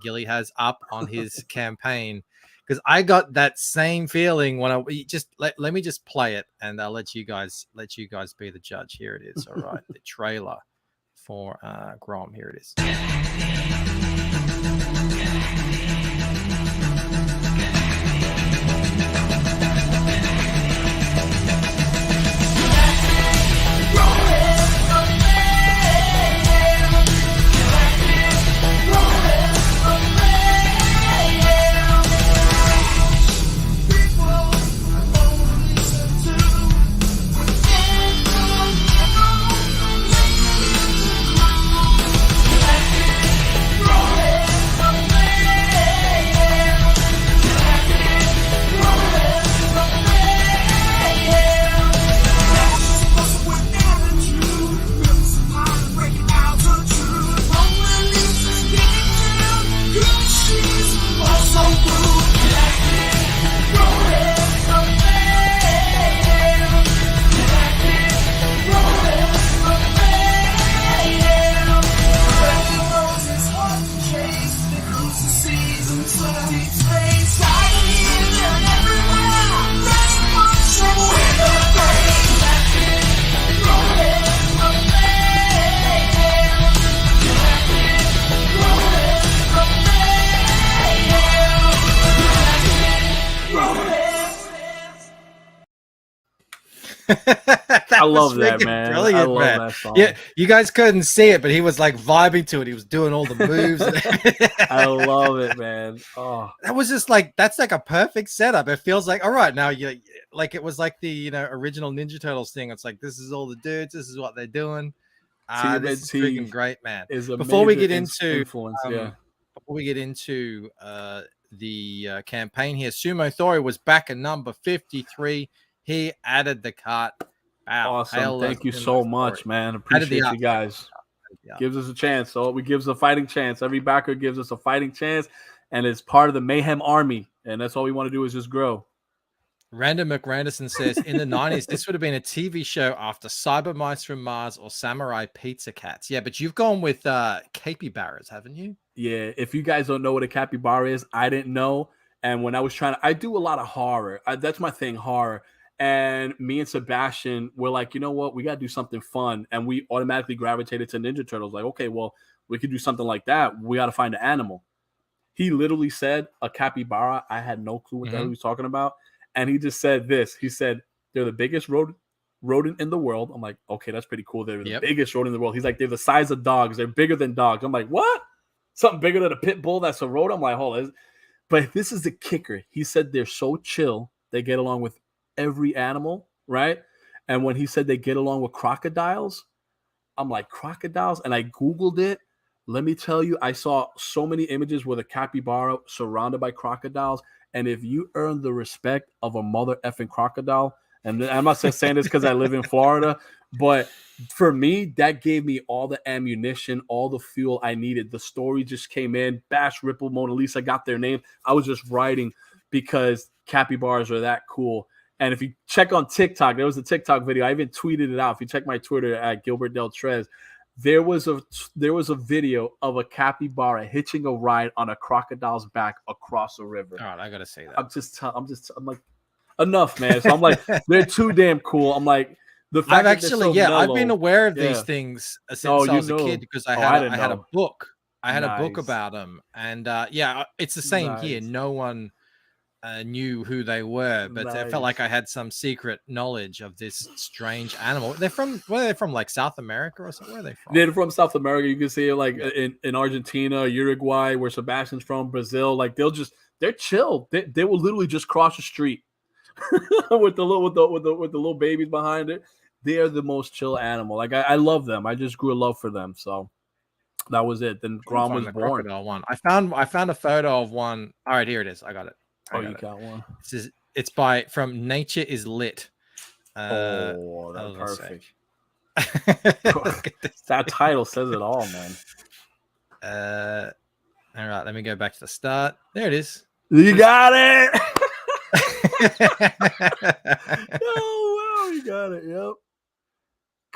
Gilly has up on his campaign, because I got that same feeling when I just let me just play it, and I'll let you guys be the judge. Here it is. All right, the trailer for Grom. Here it is. I love that, man. Brilliant, I love man. that song. Yeah, you guys couldn't see it, but he was like vibing to it. He was doing all the moves. I love it, man. Oh, that was just like that's like a perfect setup. It feels like all right now. You like it was like the original Ninja Turtles thing. It's like this is all the dudes. This is what they're doing. This is freaking great, man. Before we get into influence, before we get into the campaign here, Sumo Thori was back at number 53. He added the cart. Wow, awesome. Thank you so much, man. Appreciate you guys. Gives us a chance. So we gives a fighting chance. Every backer gives us a fighting chance, and it's part of the Mayhem Army. And that's all we want to do is just grow. Random McRanderson says, in the 90s, this would have been a TV show after Cyber Mice from Mars or Samurai Pizza Cats. Yeah, but you've gone with capybaras, haven't you? Yeah, if you guys don't know what a capybara is, I didn't know. And when I was I do a lot of horror. That's my thing, horror. And me and Sebastian were like, you know what? We got to do something fun. And we automatically gravitated to Ninja Turtles. Like, okay, well, we could do something like that. We got to find an animal. He literally said a capybara. I had no clue what the hell he was talking about. And he just said this. He said, they're the biggest rodent in the world. I'm like, okay, that's pretty cool. They're the biggest rodent in the world. He's like, they're the size of dogs. They're bigger than dogs. I'm like, what? Something bigger than a pit bull that's a rodent? I'm like, hold on. But this is the kicker. He said they're so chill. They get along with every animal, right? And when he said they get along with crocodiles, I'm like, crocodiles? And I Googled it. Let me tell you, I saw so many images with a capybara surrounded by crocodiles. And if you earn the respect of a mother effing crocodile, and I'm not saying this because I live in Florida, but for me, that gave me all the ammunition, all the fuel I needed. The story just came in. Bash, Ripple, Mona Lisa got their name. I was just writing because capybaras are that cool. And if you check on TikTok, there was a TikTok video. I even tweeted it out. If you check my Twitter at Gilbert Del Trez, there was a video of a capybara hitching a ride on a crocodile's back across a river. All right, I gotta say that. I'm like, enough, man. So I'm like, they're too damn cool. I'm like, the fact I've been aware of these things since I was a kid because I had a book. I had a book about them, and it's the same here. No one knew who they were, but I felt like I had some secret knowledge of this strange animal. They're from like South America or something. Where are they from? They're from South America. You can see it like in Argentina, Uruguay, where Sebastian's from, Brazil. Like they're chill. They will literally just cross the street with the little babies behind it. They are the most chill animal. Like I love them. I just grew a love for them. So that was it. Then Grom was born. One. I found a photo of one. All right, here it is. I got it. You got one. It's from Nature is Lit. That's perfect. That title says it all, man. All right, let me go back to the start. There it is. You got it. Oh wow, you got it. Yep.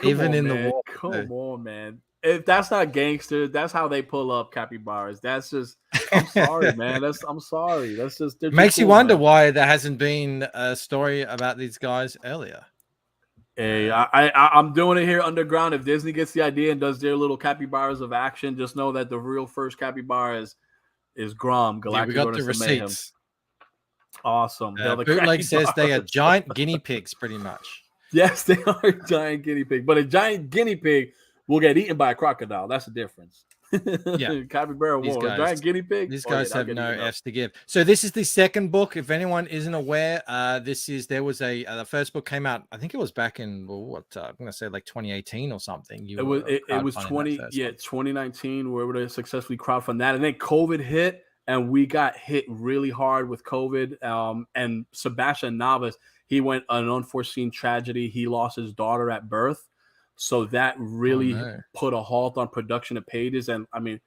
Even in the water. Come on, man. If that's not gangster, that's how they pull up capybaras. That's just. I'm sorry, man. I'm sorry. That's just makes you wonder why there hasn't been a story about these guys earlier. Hey, I'm doing it here underground. If Disney gets the idea and does their little capybaras of action, just know that the real first capybara is Grom. Galactic we got the receipts. Awesome. Bootleg says they are giant guinea pigs, pretty much. Yes, they are a giant guinea pig, but a giant guinea pig will get eaten by a crocodile. That's the difference. Yeah, capybara won't. A giant guiney pig. These guys have no F's to give. So this is the second book. If anyone isn't aware, there was the first book came out. I think it was back in I'm gonna say like 2018 or something. It was 2019. We were able to successfully crowdfund that, and then COVID hit, and we got hit really hard with COVID. And Sebastian Navas, he went an unforeseen tragedy. He lost his daughter at birth. So that really put a halt on production of pages. And I mean,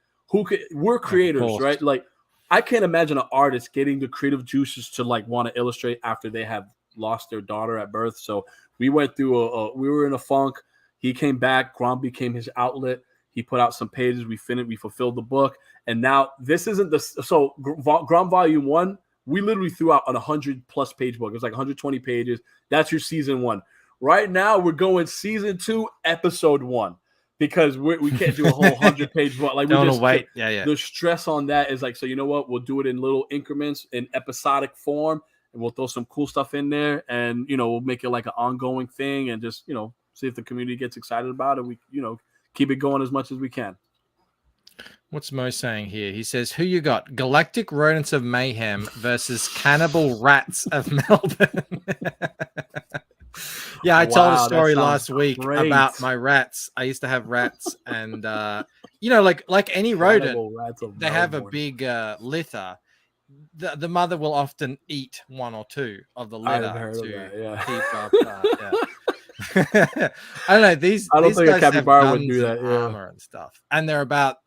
we're creators, right? Like I can't imagine an artist getting the creative juices to like want to illustrate after they have lost their daughter at birth. So we went through we were in a funk. He came back. Grom became his outlet. He put out some pages. We fulfilled the book, and now this isn't the so Grom Volume 1. We literally threw out a 100+ page book. It was like 120 pages. That's your season 1. Right now, we're going season 2, episode 1, because we can't do a whole 100-page book. Like, we just wait. Yeah. The stress on that is like, so you know what? We'll do it in little increments in episodic form, and we'll throw some cool stuff in there, and we'll make it like an ongoing thing, and just see if the community gets excited about it. We keep it going as much as we can. What's Mo saying here? He says, who you got? Galactic Rodents of Mayhem versus Cannibal Rats of Melbourne. Yeah, I told a story last week about my rats. I used to have rats, and like any rodent, they have a big litter. The mother will often eat one or two of the litter to keep up. I don't know. I don't think a capybara would do that. Armor and stuff, and they're about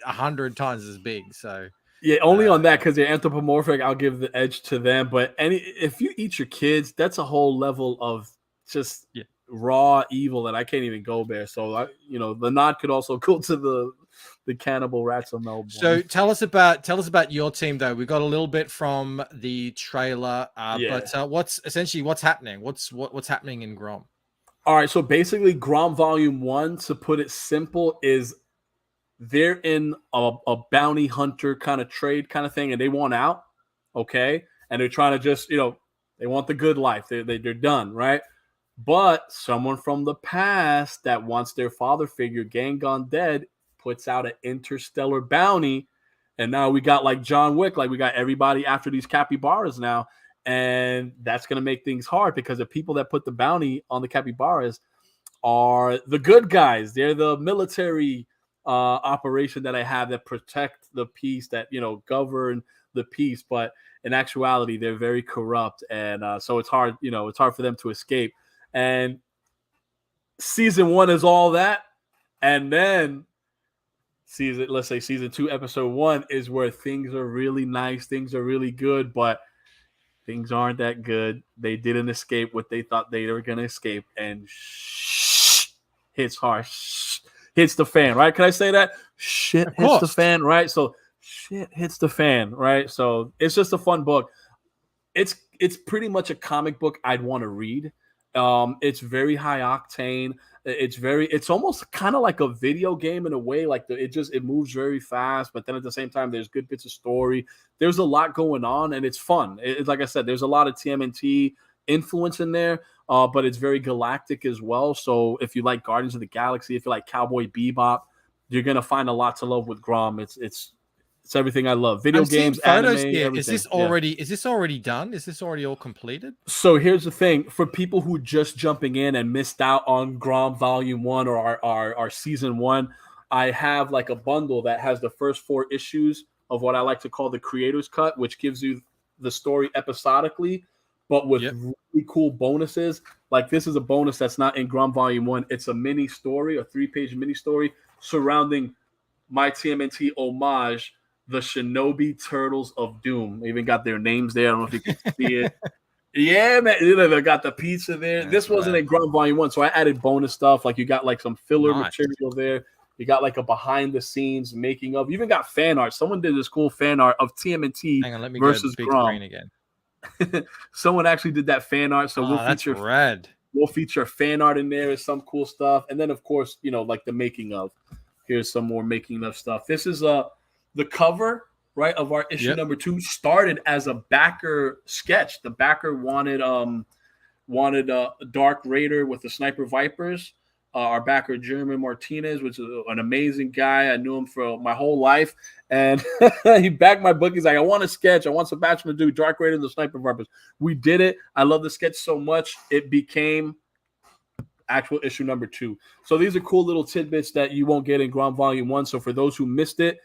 100 times as big. So yeah, only on that, because they're anthropomorphic. I'll give the edge to them. But if you eat your kids, that's a whole level of just raw evil that I can't even go there. So the nod could also go to the Cannibal Rats of Melbourne. So tell us about your team, though. We got a little bit from the trailer, but what's happening? What's happening in Grom? All right, so basically, Grom Volume 1, to put it simple, is they're in a bounty hunter kind of trade kind of thing, and they want out, okay? And they're trying to just, they want the good life. They're done, right? But someone from the past that wants their father figure, Gang Gone Dead, puts out an interstellar bounty, and now we got like John Wick, like we got everybody after these capybaras now, and that's going to make things hard, because the people that put the bounty on the capybaras are the good guys. They're the military operation that I have that protect the peace, that govern the peace, but in actuality they're very corrupt, and so it's hard for them to escape. And season 1 is all that, and then season 2 episode 1 is where things are really nice, things are really good, but things aren't that good. They didn't escape what they thought they were going to escape, and hits hard, hits the fan, right? Can I say that? Shit hits the fan, right? So shit hits the fan, right? So it's just a fun book. It's pretty much a comic book I'd want to read. It's very high octane. It's almost kind of like a video game in a way. Like it moves very fast, but then at the same time, there's good bits of story. There's a lot going on, and it's fun. It's like I said, there's a lot of TMNT influence in there, but it's very galactic as well. So if you like Guardians of the Galaxy, if you like Cowboy Bebop, you're gonna find a lot to love with Grom. It's everything I love. Video games, anime, everything. Is this already done? Is this already all completed? So here's the thing. For people who are just jumping in and missed out on Grom Volume 1 or our Season 1, I have like a bundle that has the first 4 issues of what I like to call the Creator's Cut, which gives you the story episodically, but with really cool bonuses. Like this is a bonus that's not in Grom Volume 1. It's a mini story, a 3-page mini story surrounding my TMNT homage, the Shinobi Turtles of Doom. They even got their names there. I don't know if you can see it. Yeah, man. They got the pizza there. This wasn't in Grom Volume 1, so I added bonus stuff. Like you got like some filler material there. You got like a behind the scenes making of. You even got fan art. Someone did this cool fan art of TMNT Hang on, let me versus go big Grom screen again. Someone actually did that fan art, so we'll feature fan art in there. Some cool stuff, and then of course, like the making of. Here's some more making of stuff. This is the cover, right, of our issue number 2 started as a backer sketch. The backer wanted a Dark Raider with the Sniper Vipers. Our backer, German Martinez, which is an amazing guy. I knew him for my whole life. And he backed my book. He's like, I want a sketch. I want Sebastian to do Dark Raider and the Sniper Vipers. We did it. I love the sketch so much. It became actual issue number 2. So these are cool little tidbits that you won't get in Grom Volume 1. So for those who missed it,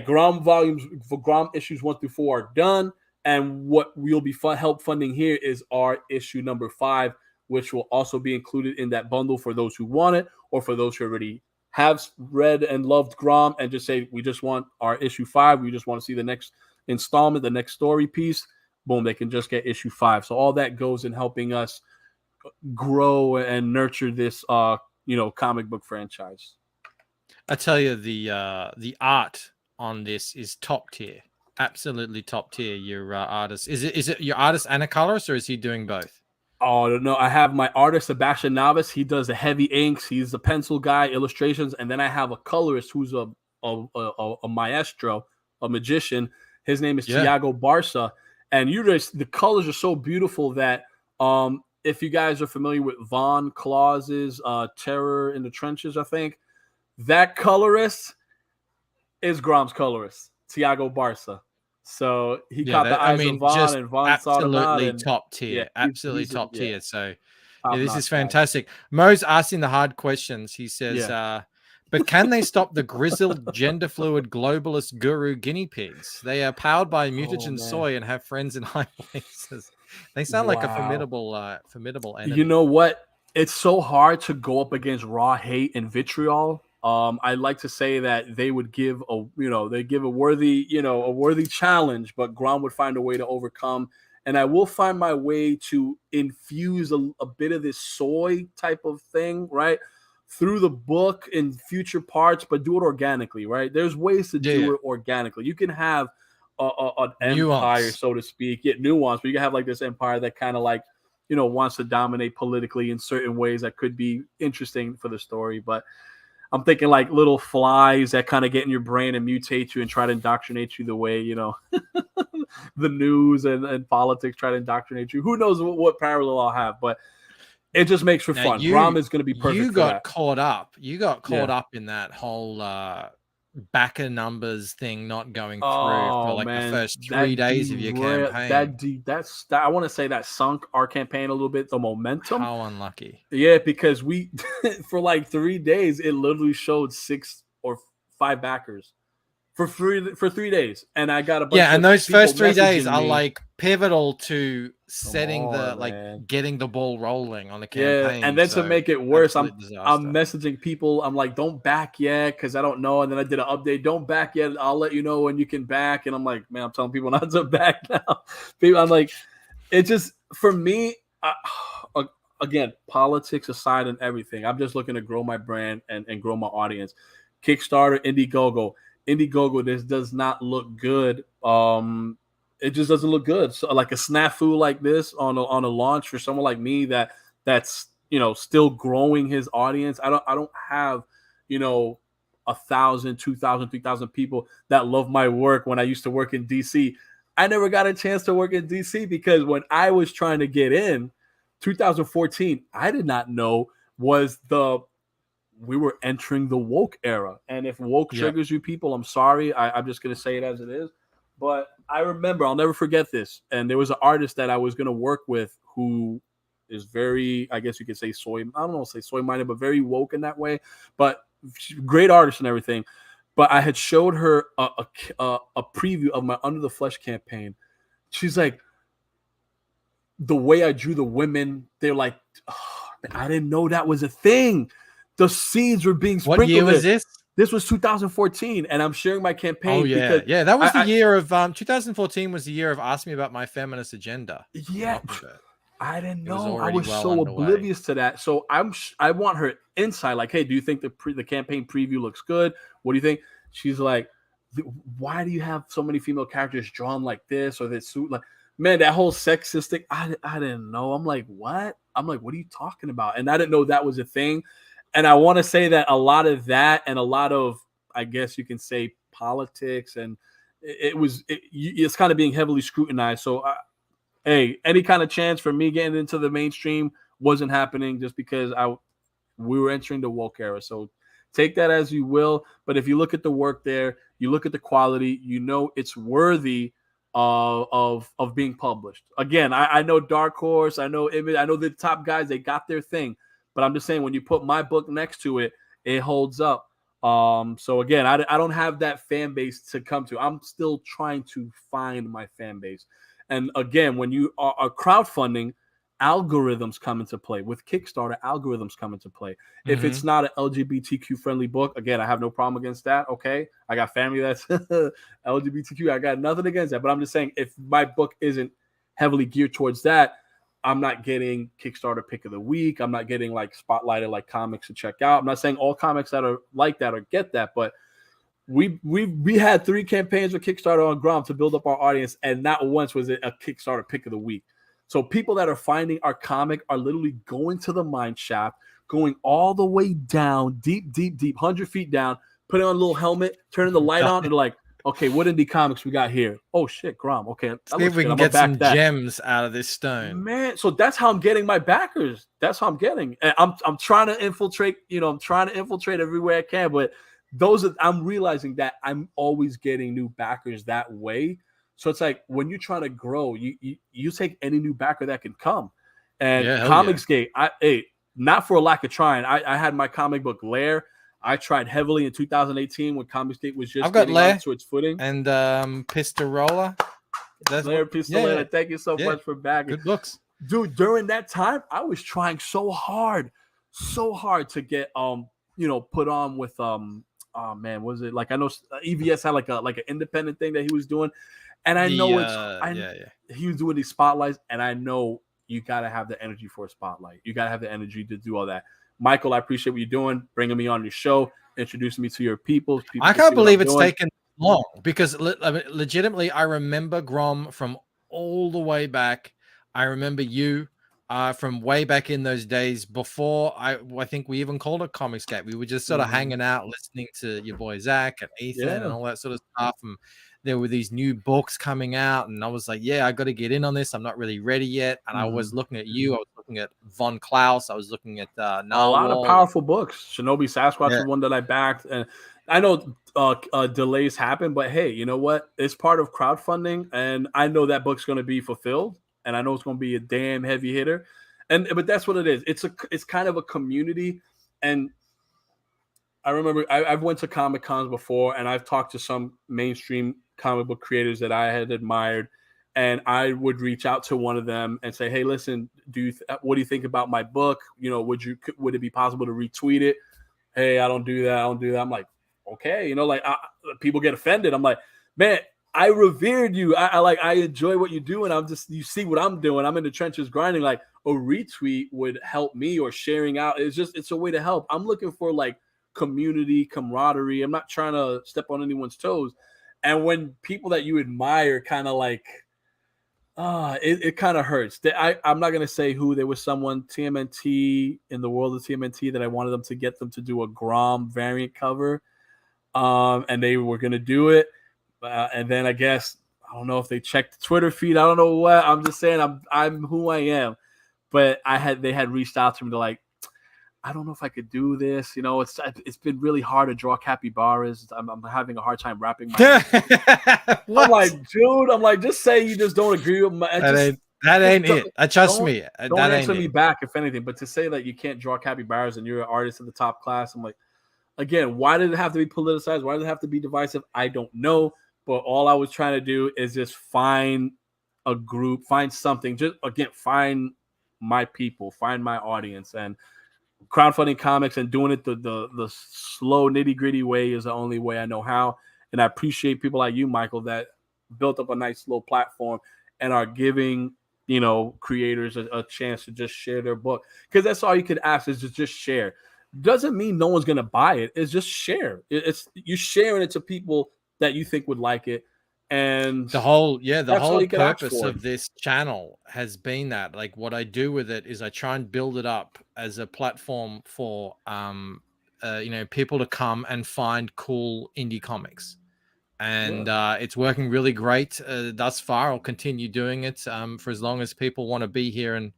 Grom issues 1 through 4 are done. And what we'll be help funding here is our issue number 5, which will also be included in that bundle for those who want it, or for those who already have read and loved Grom and just say, we just want our issue 5. We just want to see the next installment, the next story piece. Boom, they can just get issue 5. So all that goes in helping us grow and nurture this, comic book franchise. I tell you, the art on this is top tier, absolutely top tier. Your artist is it your artist and a colorist, or is he doing both? Oh no, I have my artist Sebastian Navas. He does the heavy inks. He's the pencil guy, illustrations, and then I have a colorist who's a maestro, a magician. His name is Tiago Barca, and the colors are so beautiful that if you guys are familiar with Von Claus's Terror in the Trenches, I think that colorist is Grom's colorist, Tiago Barca. So he caught the eyes of Von, and Von saw them out. Absolutely top tier. Absolutely top tier. So this is fantastic. Mo's asking the hard questions. He says, but can they stop the grizzled, gender fluid, globalist guru guinea pigs? They are powered by mutagen soy and have friends in high places. They sound like a formidable enemy. You know what? It's so hard to go up against raw hate and vitriol. I'd like to say that they would give a worthy challenge, but Grom would find a way to overcome. And I will find my way to infuse a bit of this soy type of thing, right, through the book in future parts, but do it organically, right? There's ways to do it organically. You can have an empire, so to speak, nuance, but you can have like this empire that kind of like, wants to dominate politically in certain ways that could be interesting for the story. But I'm thinking like little flies that kind of get in your brain and mutate you and try to indoctrinate you the way, the news and politics try to indoctrinate you. Who knows what parallel I'll have, but it just makes for fun. Grom is going to be perfect. You got caught up. You got caught up in that whole backer numbers thing not going through for like the first 3 days of your campaign. I want to say that sunk our campaign a little bit, the momentum. How unlucky. Yeah, because we for like 3 days it literally showed 6 or 5 backers for 3 days, and I got a bunch and those first 3 days are like pivotal to setting getting the ball rolling on the campaign. And then to make it worse, I'm messaging people. I'm like, don't back yet because I don't know. And then I did an update. Don't back yet. I'll let you know when you can back. And I'm like, man, I'm telling people not to back now. I'm like, it just for me. Again, politics aside and everything, I'm just looking to grow my brand and grow my audience. Kickstarter, Indiegogo, this does not look good. It just doesn't look good. So like a snafu like this on a launch for someone like me that's still growing his audience. I don't have 1,000, 2,000, 3,000 people that love my work. When I used to work in DC, I never got a chance to work in DC because when I was trying to get in 2014, I did not know we were entering the woke era. And if woke triggers you people, I'm sorry. I'm just going to say it as it is. But I remember, I'll never forget this. And there was an artist that I was going to work with who is very, I guess you could say soy-minded, but very woke in that way. But great artist and everything. But I had showed her a preview of my Under the Flesh campaign. She's like, the way I drew the women, they're like, I didn't know that was a thing. The seeds were being sprinkled. What year was this? This was 2014, and I'm sharing my campaign. Oh, yeah. Because that was the year of 2014 was the year of Ask Me About My Feminist Agenda. Yeah. I didn't know. I was so oblivious to that. So I want her insight. Like, hey, do you think the campaign preview looks good? What do you think? She's like, why do you have so many female characters drawn like this or this suit? Like, man, that whole sexistic. I didn't know. I'm like, what? I'm like, what are you talking about? And I didn't know that was a thing. And I want to say that a lot of that and a lot of, I guess you can say, politics and it's kind of being heavily scrutinized. So, hey, any kind of chance for me getting into the mainstream wasn't happening just because we were entering the woke era. So take that as you will. But if you look at the work there, you look at the quality, it's worthy of being published. Again, I know Dark Horse, I know Image, I know the top guys, they got their thing. But I'm just saying, when you put my book next to it, it holds up. So again, I don't have that fan base to come to. I'm still trying to find my fan base. And again, when you are crowdfunding, algorithms come into play. With Kickstarter, algorithms come into play. Mm-hmm. If it's not an LGBTQ friendly book, again, I have no problem against that. Okay, I got family that's LGBTQ. I got nothing against that. But I'm just saying, if my book isn't heavily geared towards that, I'm not getting Kickstarter pick of the week. I'm not getting like spotlighted like comics to check out. I'm not saying all comics that are like that or get that, but we had 3 campaigns with Kickstarter on Grom to build up our audience, and not once was it a Kickstarter pick of the week. So people that are finding our comic are literally going to the mine shaft, going all the way down, deep, 100 feet down, putting on a little helmet, turning the light on, and like, okay, what indie comics we got here? Oh shit, Grom. Okay, see if we can get some gems out of this stone, man. So that's how I'm getting my backers. That's how I'm getting. And I'm trying to infiltrate. I'm trying to infiltrate everywhere I can. But I'm realizing that I'm always getting new backers that way. So it's like when you're trying to grow, you take any new backer that can come. And Comicsgate, not for a lack of trying. I had my comic book Lair. I tried heavily in 2018 when Comicsgate was just getting onto its footing. And Pistarola. Lair Pistola. Yeah. Thank you so much for backing. Good books. Dude, during that time, I was trying so hard to get put on with oh man, was it like I know EVS had like an independent thing that he was doing, and I know he was doing these spotlights, and I know you got to have the energy for a spotlight. You got to have the energy to do all that. Michael, I appreciate what you're doing, bringing me on your show, introducing me to your people I can't believe it's taken long because legitimately, I remember Grom from all the way back. I remember you from way back in those days before I think we even called it Comicsgate. We were just sort of hanging out, listening to your boy Zach and Ethan and all that sort of stuff. And there were these new books coming out, and I was like, yeah, I got to get in on this. I'm not really ready yet. And I was looking at you. I was looking at Von Klaus. I was looking at a lot of powerful books. Shinobi Sasquatch was one that I backed. And I know delays happen, but hey, you know what? It's part of crowdfunding, and I know that book's going to be fulfilled, and I know it's going to be a damn heavy hitter. But that's what it is. It's kind of a community. And I remember I've went to Comic Cons before, and I've talked to some mainstream comic book creators that I had admired, and I would reach out to one of them and say, hey, listen, what do you think about my book? Would it be possible to retweet it? Hey, I don't do that. I'm like, okay, people get offended. I'm like, man, I revered you. I enjoy what you do, and you see what I'm doing. I'm in the trenches grinding. Like a retweet would help me, or sharing out. It's a way to help. I'm looking for like community camaraderie. I'm not trying to step on anyone's toes. And when people that you admire kind of like, it kind of hurts. I'm not going to say who. There was someone, TMNT, in the world of TMNT, that I wanted them to get them to do a Grom variant cover. And they were going to do it. And then I guess, I don't know if they checked the Twitter feed. I don't know what. I'm just saying I'm who I am. But they had reached out to me to like, I don't know if I could do this. It's been really hard to draw capybaras. I'm having a hard time wrapping my I'm like, just say you just don't agree with my. That ain't it. Trust me. Don't answer me back, if anything. But to say that you can't draw capybaras and you're an artist in the top class, I'm like, again, why did it have to be politicized? Why did it have to be divisive? I don't know. But all I was trying to do is just find a group, find something. Just again, find my people, find my audience, and crowdfunding comics and doing it the slow nitty-gritty way is the only way I know how. And I appreciate people like you, Michael, that built up a nice little platform and are giving creators a chance to just share their book, because that's all you could ask is just share. Doesn't mean no one's gonna buy it. It's just share. It's you sharing it to people that you think would like it. And the whole purpose of this channel has been that, like, what I do with it is I try and build it up as a platform for people to come and find cool indie comics, and it's working really great thus far. I'll continue doing it for as long as people want to be here and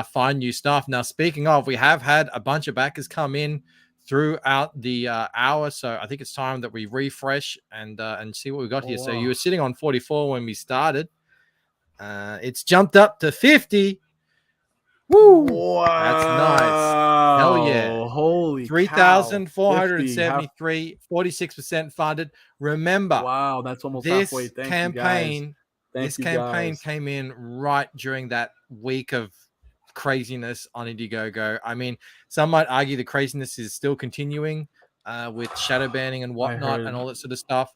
find new stuff. Now, speaking of, we have had a bunch of backers come in throughout the hour, so I think it's time that we refresh and see what we got here. Wow. So you were sitting on 44 when we started. It's jumped up to 50. Woo! Wow, that's nice. Hell yeah! Holy 3,473, 46% funded. Remember, wow, that's almost this halfway. Thank campaign. This campaign came in right during that week of craziness on Indiegogo. I mean, some might argue the craziness is still continuing with shadow banning and whatnot and all that sort of stuff.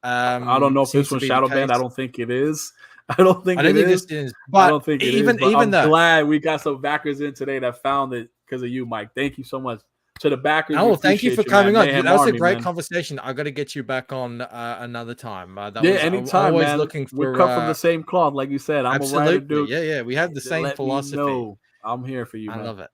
I don't know if this one's shadow banned. I don't think it is. I don't think this is. But I don't think it is. But I'm though, glad we got some backers in today that found it because of you, Mike. Thank you so much to the backers. Oh, thank you for coming on. That was a great man. conversation. I got to get you back on another time. Anytime, always man. Looking for, we come from the same cloth, like you said. I'm a writer, dude. Yeah. We have the same philosophy. I'm here for you, man. I love it.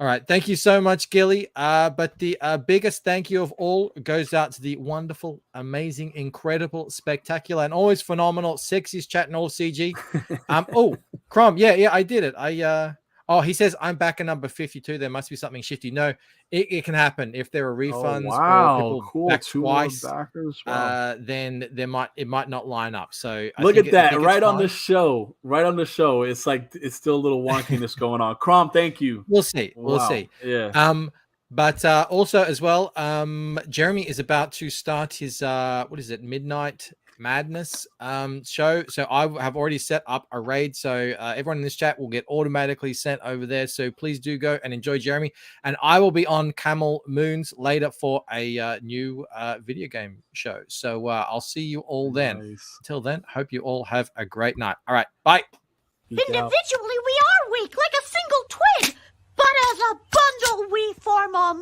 All right. Thank you so much, Gilly. But the biggest thank you of all goes out to the wonderful, amazing, incredible, spectacular, and always phenomenal, sexiest chat in all CG. Oh, Crom. Yeah, I did it. He says I'm back at number 52. There must be something shifty. No, it can happen if there are refunds or people back twice. Wow. Then it might not line up. So look at that right on the show. Right on the show. It's like it's still a little wonkiness going on. Crom, thank you. We'll see. We'll see. Yeah. But also as well, Jeremy is about to start his Midnight Madness show. So I have already set up a raid, so everyone in this chat will get automatically sent over there. So please do go and enjoy Jeremy, and I will be on Camel Moons later for a new video game show. So I'll see you all then. Nice. Until then, hope you all have a great night. All right, bye. Individually, we are weak, like a single twig, but as a bundle, we form a